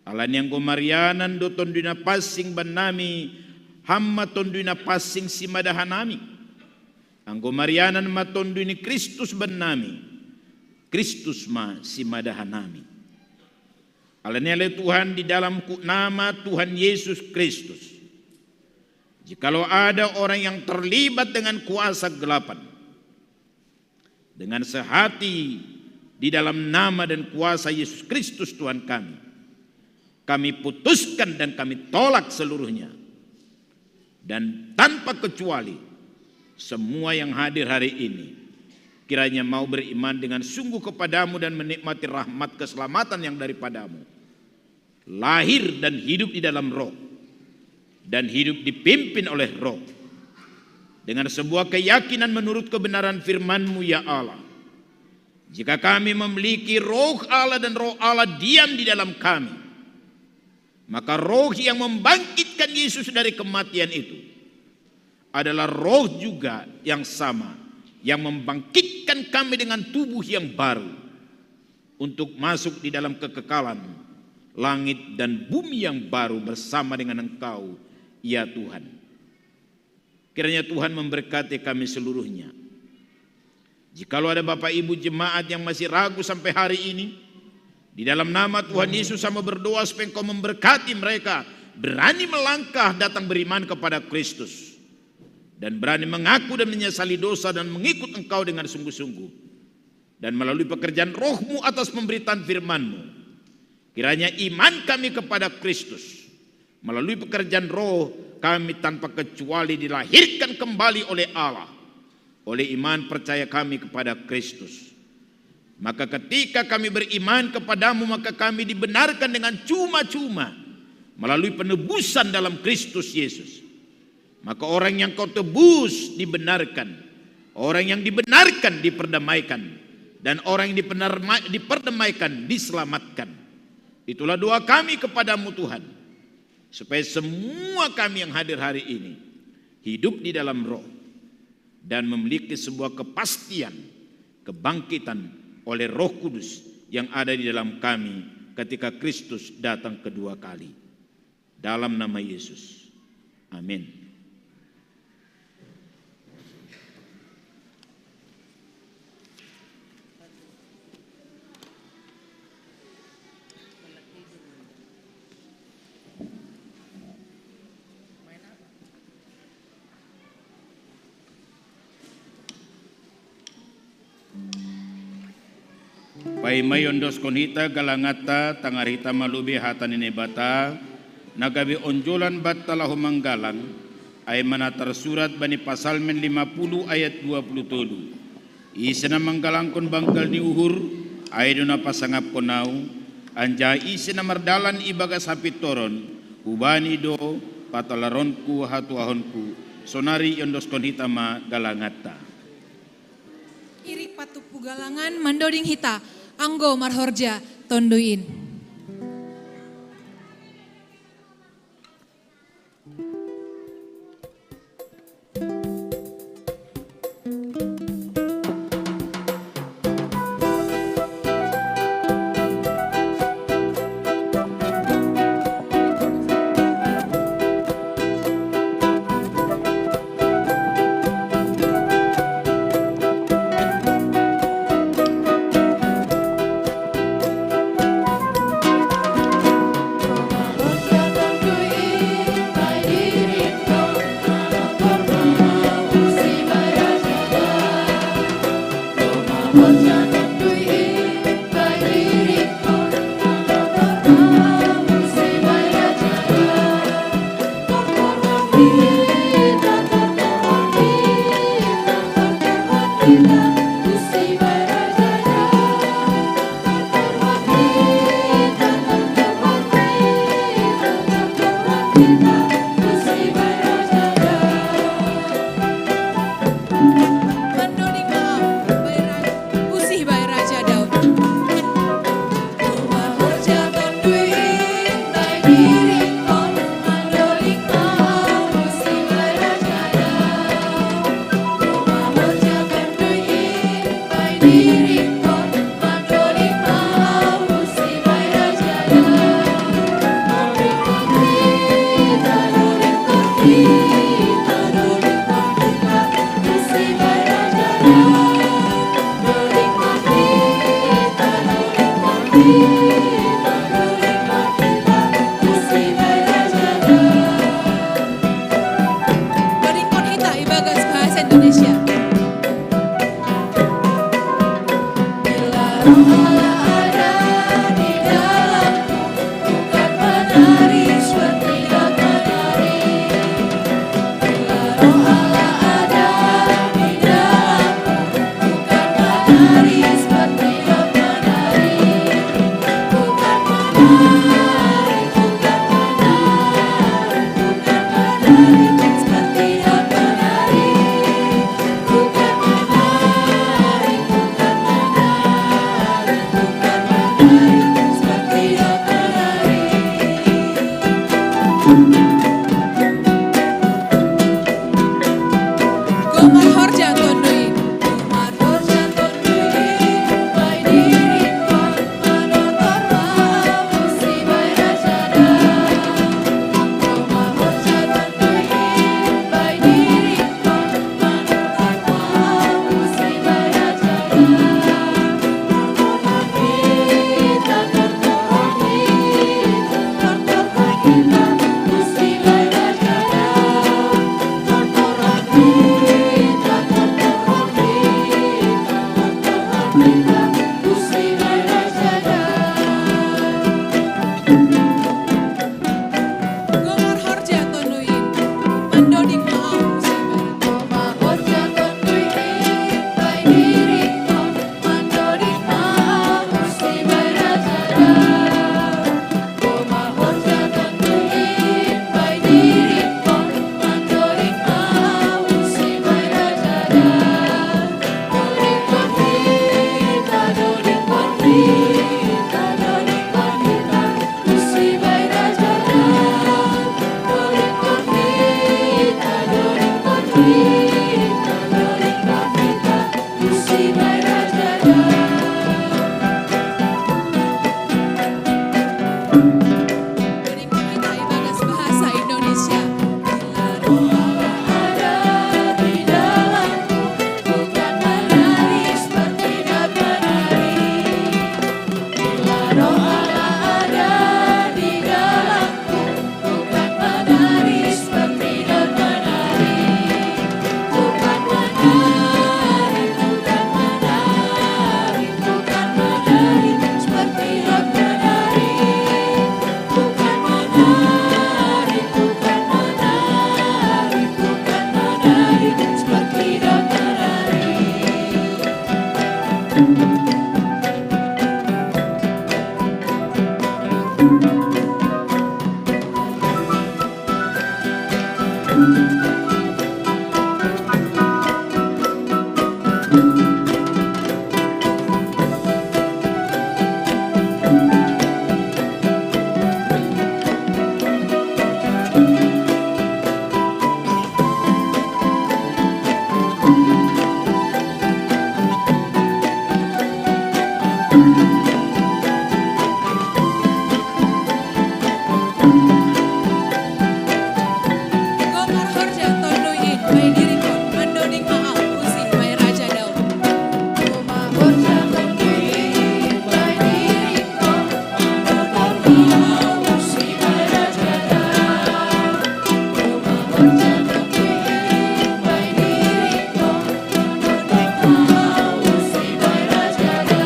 Alan yang gomarianan do tonduna passing ban nami, hamma tonduna passing si madahan nami. Anggo marianan matonduni Kristus ban nami, Kristus ma si madahan nami. Alanele Tuhan di dalam nama Tuhan Yesus Kristus. Jikalau ada orang yang terlibat dengan kuasa gelapan, dengan sehati di dalam nama dan kuasa Yesus Kristus Tuhan kami putuskan dan kami tolak seluruhnya. Dan tanpa kecuali, semua yang hadir hari ini kiranya mau beriman dengan sungguh kepadamu dan menikmati rahmat keselamatan yang daripadamu, lahir dan hidup di dalam roh, dan hidup dipimpin oleh roh, dengan sebuah keyakinan menurut kebenaran firman-Mu ya Allah. Jika kami memiliki roh Allah dan roh Allah diam di dalam kami, maka roh yang membangkitkan Yesus dari kematian itu adalah roh juga yang sama yang membangkitkan kami dengan tubuh yang baru untuk masuk di dalam kekekalan langit dan bumi yang baru bersama dengan Engkau ya Tuhan. Kiranya Tuhan memberkati kami seluruhnya. Jikalau ada Bapak Ibu jemaat yang masih ragu sampai hari ini, di dalam nama Tuhan Yesus sama berdoa supaya Engkau memberkati mereka, berani melangkah datang beriman kepada Kristus, dan berani mengaku dan menyesali dosa dan mengikut Engkau dengan sungguh-sungguh. Dan melalui pekerjaan roh-Mu atas pemberitaan firman-Mu, kiranya iman kami kepada Kristus, melalui pekerjaan roh kami tanpa kecuali dilahirkan kembali oleh Allah, oleh iman percaya kami kepada Kristus. Maka ketika kami beriman kepadamu, maka kami dibenarkan dengan cuma-cuma melalui penebusan dalam Kristus Yesus. Maka orang yang kau tebus dibenarkan, orang yang dibenarkan diperdamaikan, dan orang yang diperdamaikan diselamatkan. Itulah doa kami kepadamu Tuhan, supaya semua kami yang hadir hari ini hidup di dalam roh dan memiliki sebuah kepastian kebangkitan oleh Roh Kudus yang ada di dalam kami ketika Kristus datang kedua kali. Dalam nama Yesus. Amin. Pai mayondos konita galangata tangarita malubi hatanine bata nagabi onjolan battalahu manggalang ay manatar surat bani pasal men 50 ayat 27. Isena manggalangkon bangkal ni uhur ay duna pasangap konau anja isena mardalan ibaga sapit toron ubani do patalaronku hatuahonku sonari yondos konita ma galangata. Iri patupu galangan mandoding hita anggo marhorja tonduin. Baring Konhita Ibagas Bahasa Indonesia. Bila roh Allah ada di dalamku, bukan menari seperti menari. Bila roh Allah ada di dalamku, bukan menari seperti menari. Bukan menari, bukan menari, bukan menari seperti menari. Bukan menari, bukan menari, bukan menari seperti menari. Gomar Horja Tonduin, Gomar Horja Tonduin, Bai diri kon manotor mau si bai rajada. Gomar Horja Tonduin, Bai diri kon manotor mau si bai rajada. Tortor kita, tortor kita, tortor kita, si bai rajada. Tortor kita, tortor kita, si bai rajada. Gomar Horja Tonduin, Mandoding mau si bai. Gomar Horja Tonduin, Bai diri kon mandoding mau si bai rajada. Gomar Horja Tonduin, Bai diri kon mandoding mau si bai rajada. Doding kon kita, doding kon kita, doding kon kita, si bai rajada. Doding kon kita, doding kon kita, doding kon kita, si bai rajada. Baring Konhita Ibagas Bahasa Indonesia. Bila roh Allah ada di dalamku, bukan menari seperti menari. Bila roh Allah ada di dalamku, bukan menari seperti menari. Bukan menari, bukan menari, bukan menari seperti menari. Bukan menari, bukan menari, bukan menari seperti menari. Gomar Horja Tonduin, Bai diri kon mandoding mau si bai rajada. Gomar Horja Tonduin, Bai diri kon mandoding mau si bai rajada. Gomar Horja Tonduin, Bai diri kon mandoding mau si bai rajada.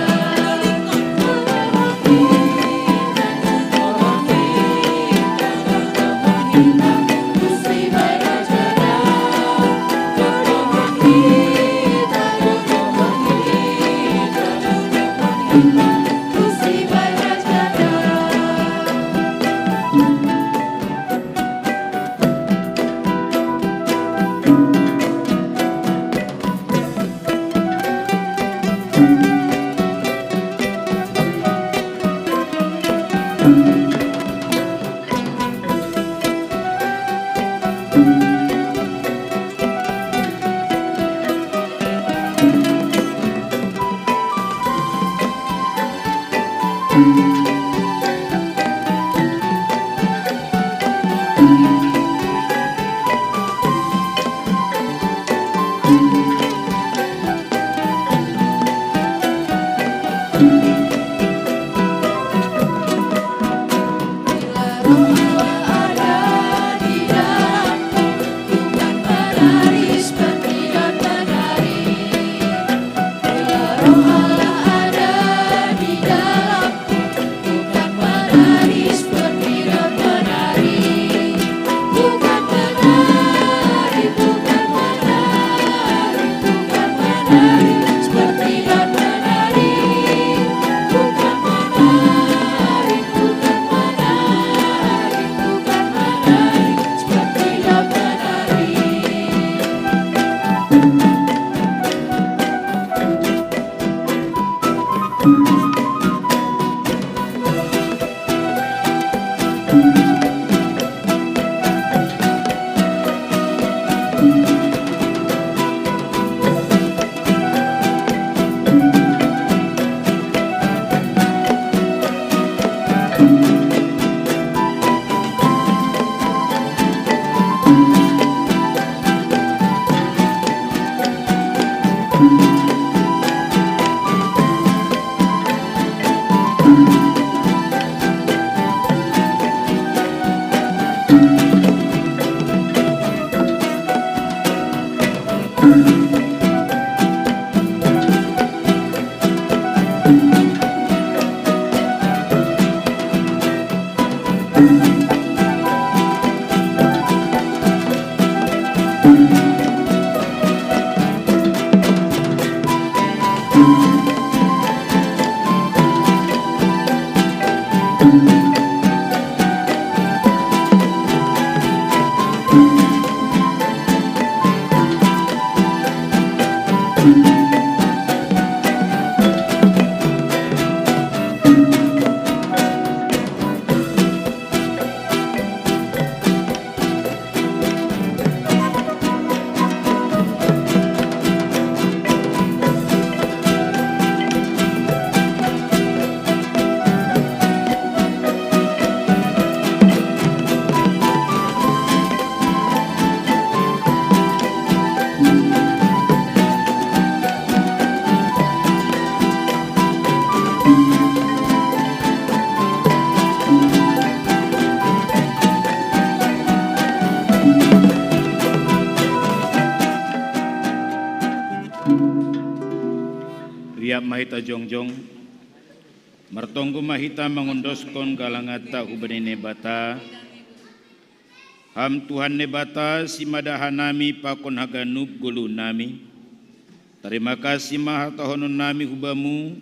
Riap mahita jongjong, mertonggu mahita mengundoskon galangata ubenine bata, ham Tuhan nebata si madahanami pakon haganub gulu nami. Terima kasih maha tahonun nami hubamu,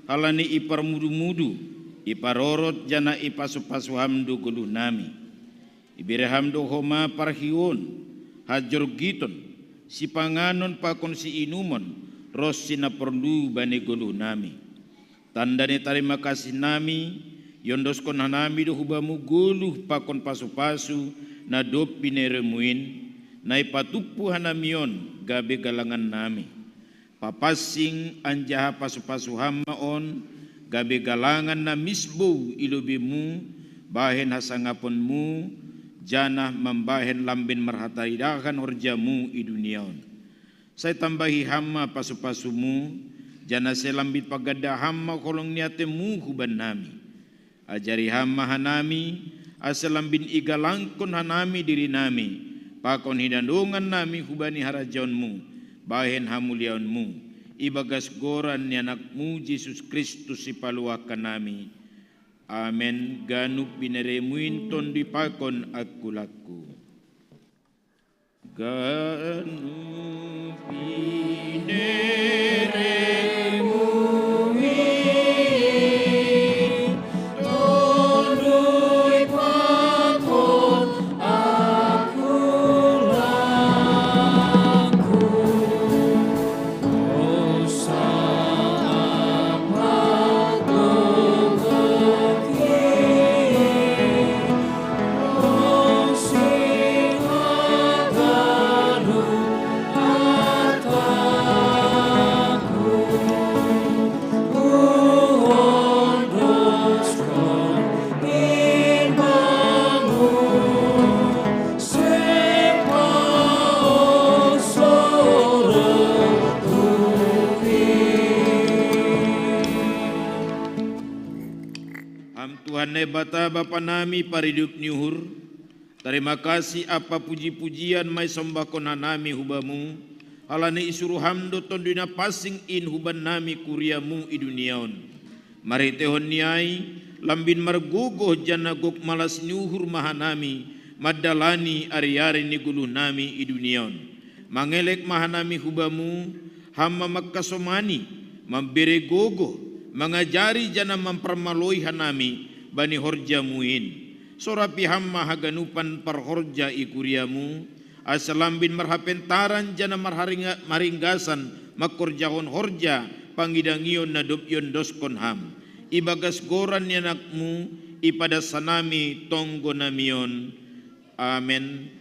halani ipar mudu-mudu, iparorot jana ipasupasu hamdu gulu nami. Ibire hamdu homa parhiun, hajur giton, si panganon pakon si inumon, Rosina perlu bani gulu nami. Tandane terima kasih nami, yondoskon hanami do hubamu gulu pakon pasu-pasu na dopine remuin, na ipatupu hanamion gabe galangan nami. Papasing anjaha pasu-pasu hamaon, gabe galangan na misbo ilubimu, bahen hasangaponmu, janah membahen lambin marhataridakan horjamu i duniaon. Saya tambahi hama pasu-pasumu, jana selambit pagada hama kolong niatemu huban nami. Ajari hama hanami, aselambin igalangkon hanami diri nami, pakon hidandungan nami hubani harajaunmu, bahen hamuliaunmu, ibagas goran ni anakmu Yesus Kristus ipaluakan nami. Amen. Ganuk bineremuin tondi pakon aku laku. Ganuk bineremuin tondi pakon aku laku. Dosa apa Tuhan nebata Bapa nami paridup nyuhur, terima kasih apa puji-pujian mai sombakon nami hubamu, halani isuruh hamdo tondina pasing in huban nami kuriamu i duniaon. Mari tehon niai, lambin margogoh jana gok malas nyuhur mahanami, madalani ari-ari ni guluh nami i duniaon. Mangelek mahanami hubamu, hama makasomani, memberi gogoh, mengajari jana mempermaloi hanami, bani horja muin. Sorapi hamma haganupan parhorja ikuriamu, asalambin marhapentaran jana maringgasan makorjahon horja pangidangion na dopyon doskon ham. Ibagas goran yanakmu ipada sanami tonggo namion. Amen.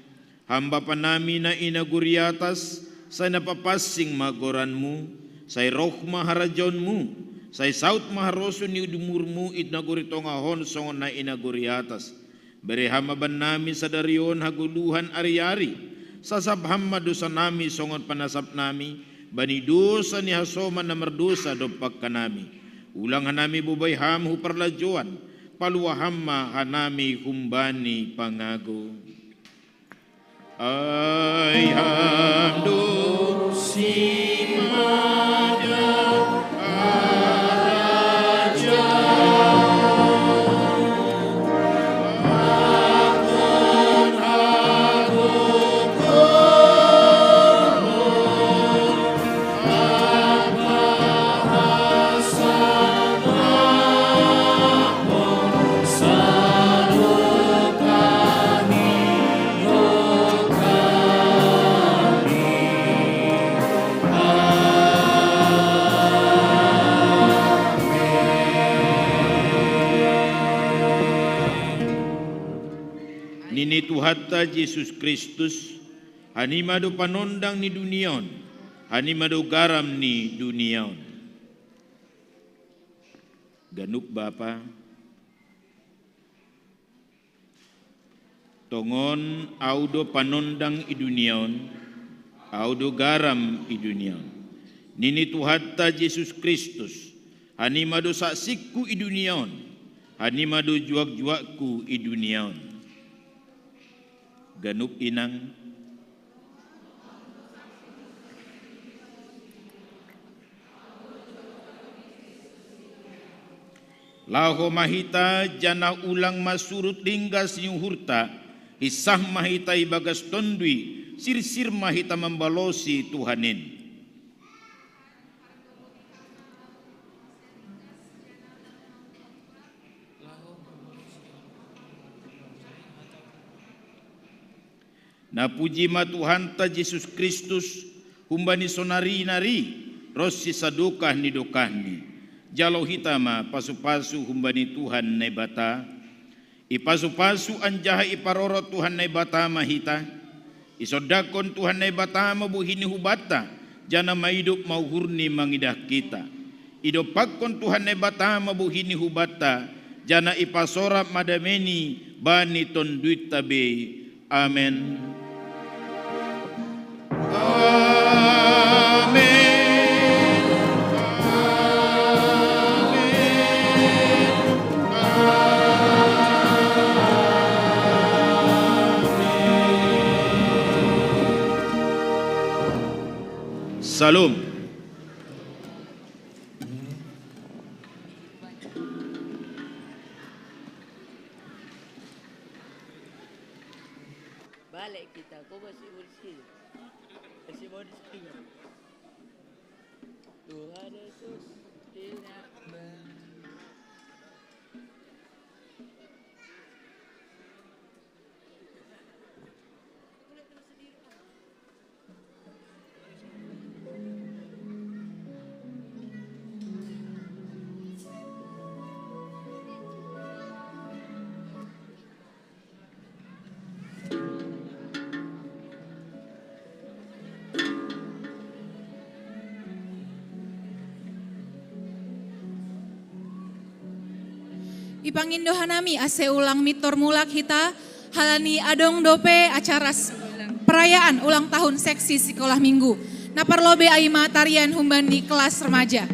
Hamba panami na inaguriatas sa napapasing magoranmu, say roh maharajonmu, say saut maharoso ni dumurmu itnagurito ngahon songon na inaguriatas. Beri hamaban nami sa darion haguluhan ari-ari, sasabham madosa nami songon panasap nami, bani dosa ni hasoman na merdosa dopak kanami. Ulang hanami bubay ham huparlajuan, paluwa hamma hanami humbani pangago. Ay hamdo simada araja. Nini Tuhata Yesus Kristus, hanimado panondang ni dunion, hanimado garam ni dunion. Ganuk Bapa, tongon audo panondang i dunion, audo garam i dunion. Nini Tuhata Yesus Kristus, hanimado saksiku i dunion, hanimado juak-juakku i dunion. Ganuk inang, laho mahita jana ulang masurut linggas nyuhurta, isah mahita ibagas tondui, sir-sir mahita membalosi Tuhanin. Na puji ma Tuhan ta Yesus Kristus, humbani sonari-nari, rosi sadukah ni dokahni. Jalo hitama pasu-pasu humbani Tuhan na bata, ipasu-pasu anjaha iparoro Tuhan na bata mahita, isodakon Tuhan na bata mabuhini hubata, jana maidup mauhurni mangidah kita. Idopakon Tuhan na bata mabuhini hubata, jana ipasorap madameni bani tonduit tabe. Amen. Salam. Balik kita, kau masih bersih. Masih mau disini. Tuhan Yesus tidak Ipangindohanami ase ulang mitor mulak hita halani adong dope acara perayaan ulang tahun seksi sekolah minggu. Naparlobe aima tarian humbani kelas remaja.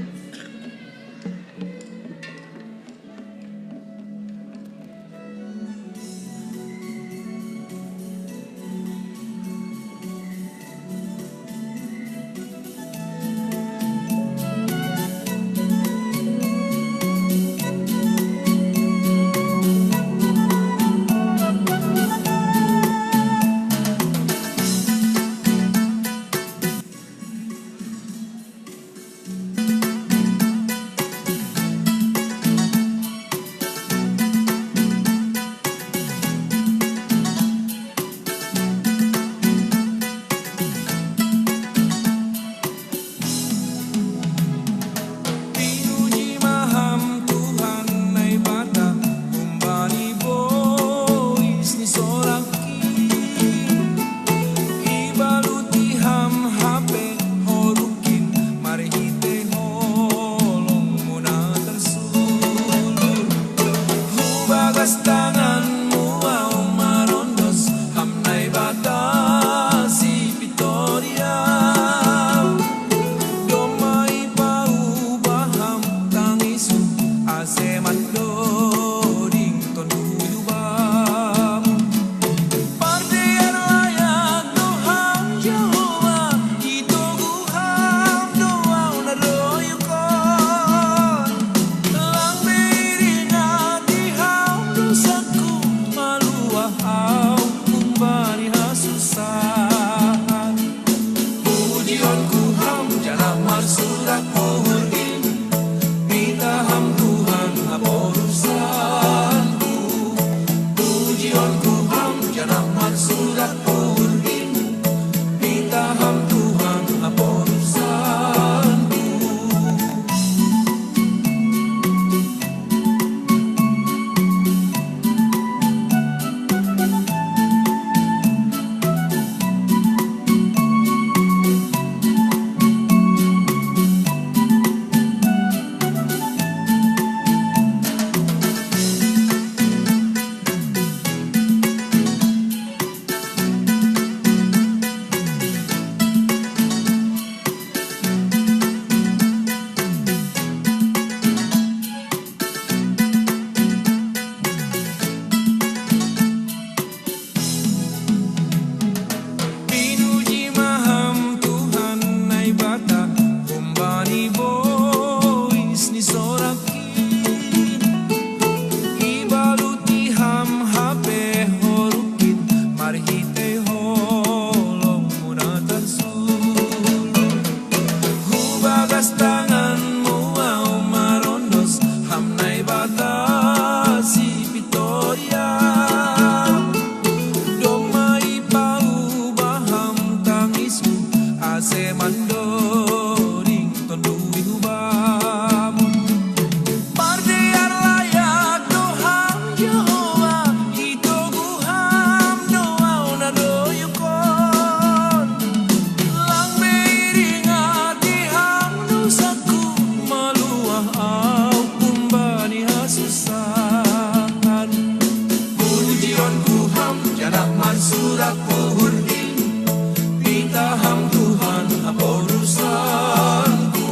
Jehovah hitoguham doa na doyukon lang meiringati ham nusaku maluah au kumbani hasusangan pujian kuham janak mansurak pohurdin pita ham Tuhan apa urusanku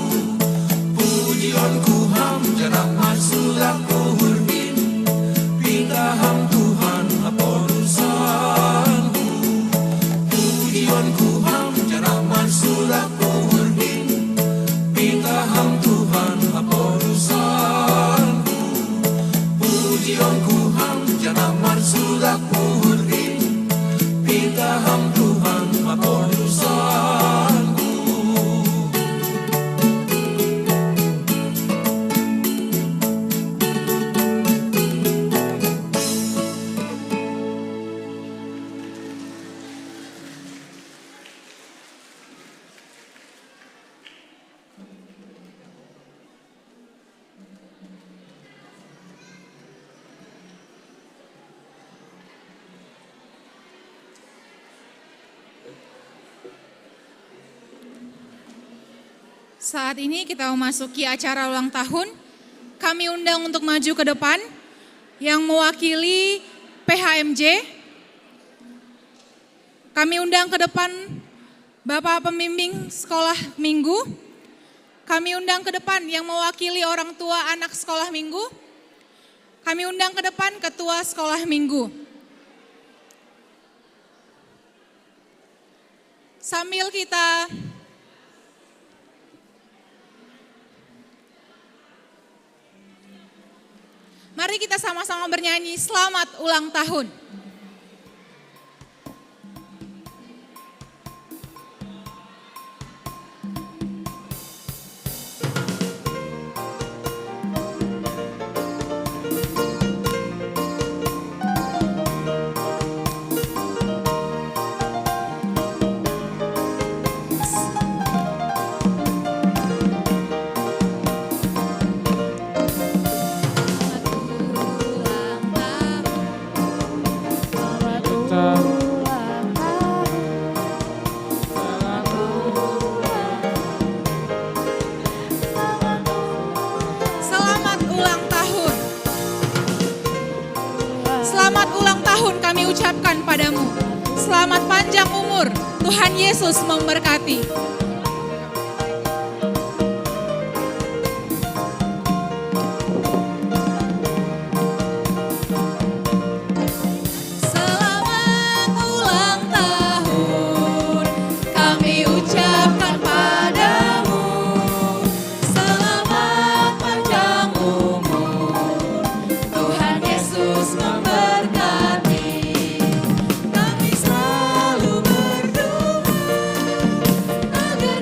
pujian kuham janak mansurak pohurdin pita ham Tuhan apa urusanku pujian kuham janak mansurak pohurdin pita ham Tuhan apa urusanku pujian kuham janak mansurak pohurdin pita ham Tuhan apa urusanku. Saat ini kita memasuki acara ulang tahun. Kami undang untuk maju ke depan yang mewakili PHMJ. Kami undang ke depan Bapak Pembimbing Sekolah Minggu. Kami undang ke depan yang mewakili orang tua anak sekolah minggu. Kami undang ke depan Ketua Sekolah Minggu. Sambil kita mari kita sama-sama bernyanyi selamat ulang tahun. Selamat ulang tahun. Selamat ulang tahun kami ucapkan padamu. Selamat panjang umur. Tuhan Yesus memberkati. Selamat ulang tahun kami ucapkan padamu. Selamat panjang umur. Tuhan Yesus memberkati. Kami selalu berdoa agar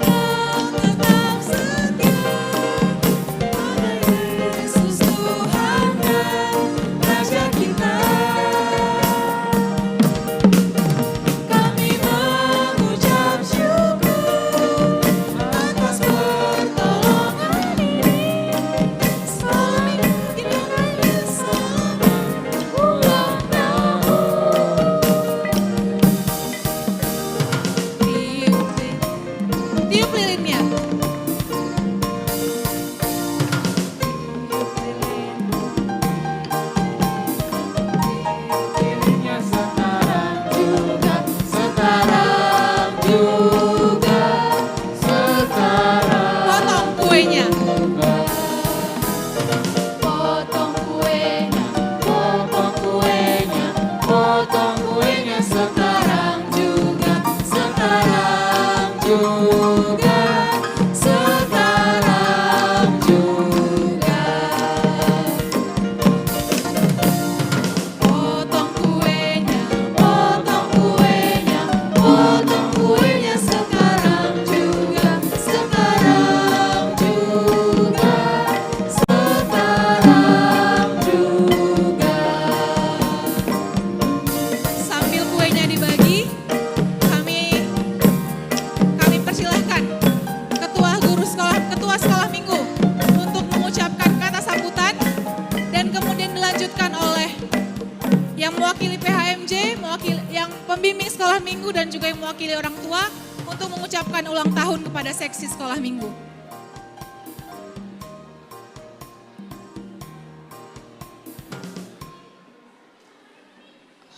mewakili PHMJ, mewakili yang pembimbing sekolah minggu dan juga yang mewakili orang tua untuk mengucapkan ulang tahun kepada seksi sekolah minggu.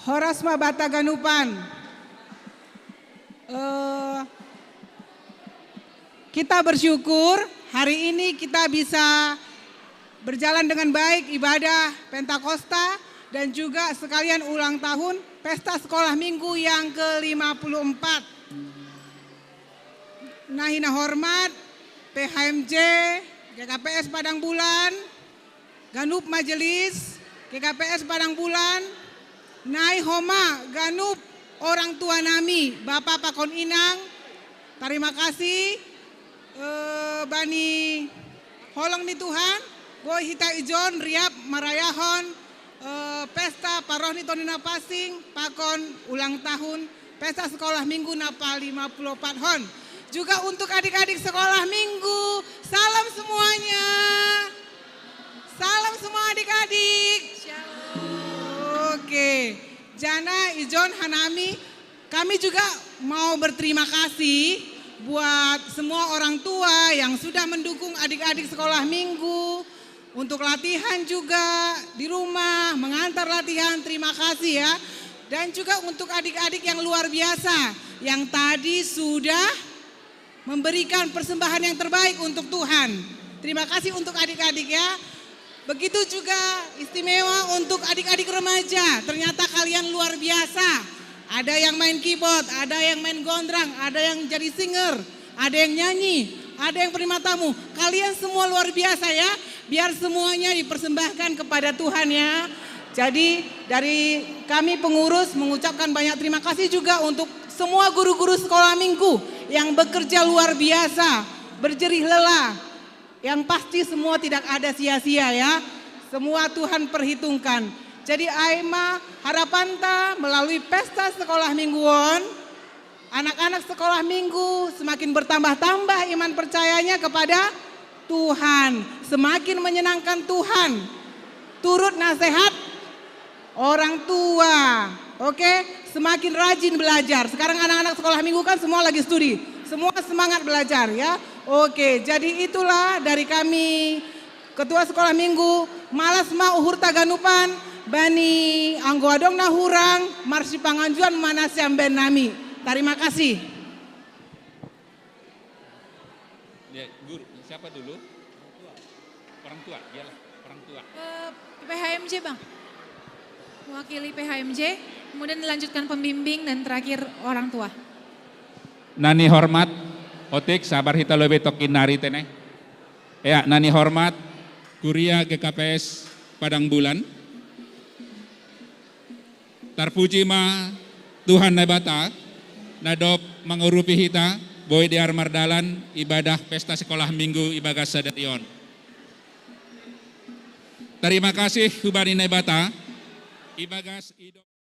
Horasma Bata Ganupan. Kita bersyukur hari ini kita bisa berjalan dengan baik ibadah Pentakosta dan juga sekalian ulang tahun Pesta Sekolah Minggu yang ke-54. Nahina hormat PHMJ, GKPS Padang Bulan, Ganup Majelis, GKPS Padang Bulan, Nai Homa Ganup orang tua nami Bapak Pakon Inang. Terima kasih Bani Holong ni Tuhan, Boy Hita Ijon, Riap Marayahon, Pesta Parohni Tonina Pasing, Pakon ulang tahun Pesta Sekolah Minggu Napa 54 Hon. Juga untuk adik-adik sekolah minggu, salam semuanya. Salam semua adik-adik. Oke, Jana, Ijon, Hanami, kami juga mau berterima kasih buat semua orang tua yang sudah mendukung adik-adik sekolah minggu untuk latihan juga di rumah, mengantar latihan, terima kasih ya. Dan juga untuk adik-adik yang luar biasa yang tadi sudah memberikan persembahan yang terbaik untuk Tuhan. Terima kasih untuk adik-adik ya. Begitu juga istimewa untuk adik-adik remaja, ternyata kalian luar biasa. Ada yang main keyboard, ada yang main gondrang, ada yang jadi singer, ada yang nyanyi, ada yang penerima tamu. Kalian semua luar biasa ya, biar semuanya dipersembahkan kepada Tuhan ya. Jadi dari kami pengurus mengucapkan banyak terima kasih juga untuk semua guru-guru sekolah minggu yang bekerja luar biasa, berjerih lelah. Yang pasti semua tidak ada sia-sia ya. Semua Tuhan perhitungkan. Jadi Aima Harapanta melalui Pesta Sekolah Mingguon, anak-anak sekolah minggu semakin bertambah-tambah iman percayanya kepada Tuhan. Semakin menyenangkan Tuhan. Turut nasihat orang tua. Oke, semakin rajin belajar. Sekarang anak-anak sekolah minggu kan semua lagi studi. Semua semangat belajar ya. Oke, jadi itulah dari kami Ketua Sekolah Minggu Malasma Uhur Taganupan, Bani Anggoadong Nahurang, Marsi Panganjuan Manasyam Ben Nami. Terima kasih. Ya, guru, siapa dulu? Orang tua, iyalah orang tua. PHMJ Bang, mewakili PHMJ, kemudian dilanjutkan pembimbing dan terakhir orang tua. Nani hormat, otik sabar hita lebih tokin nari teneh. Ya, nani hormat, Kuria GKPS Padang Bulan. Tarpuji ma Tuhan Nabata, nadop mengurupi hita, boy di Armardalan, ibadah Pesta Sekolah Minggu Ibagas Sadarion. Terima kasih Hubani Nabata, Ibagas Ido.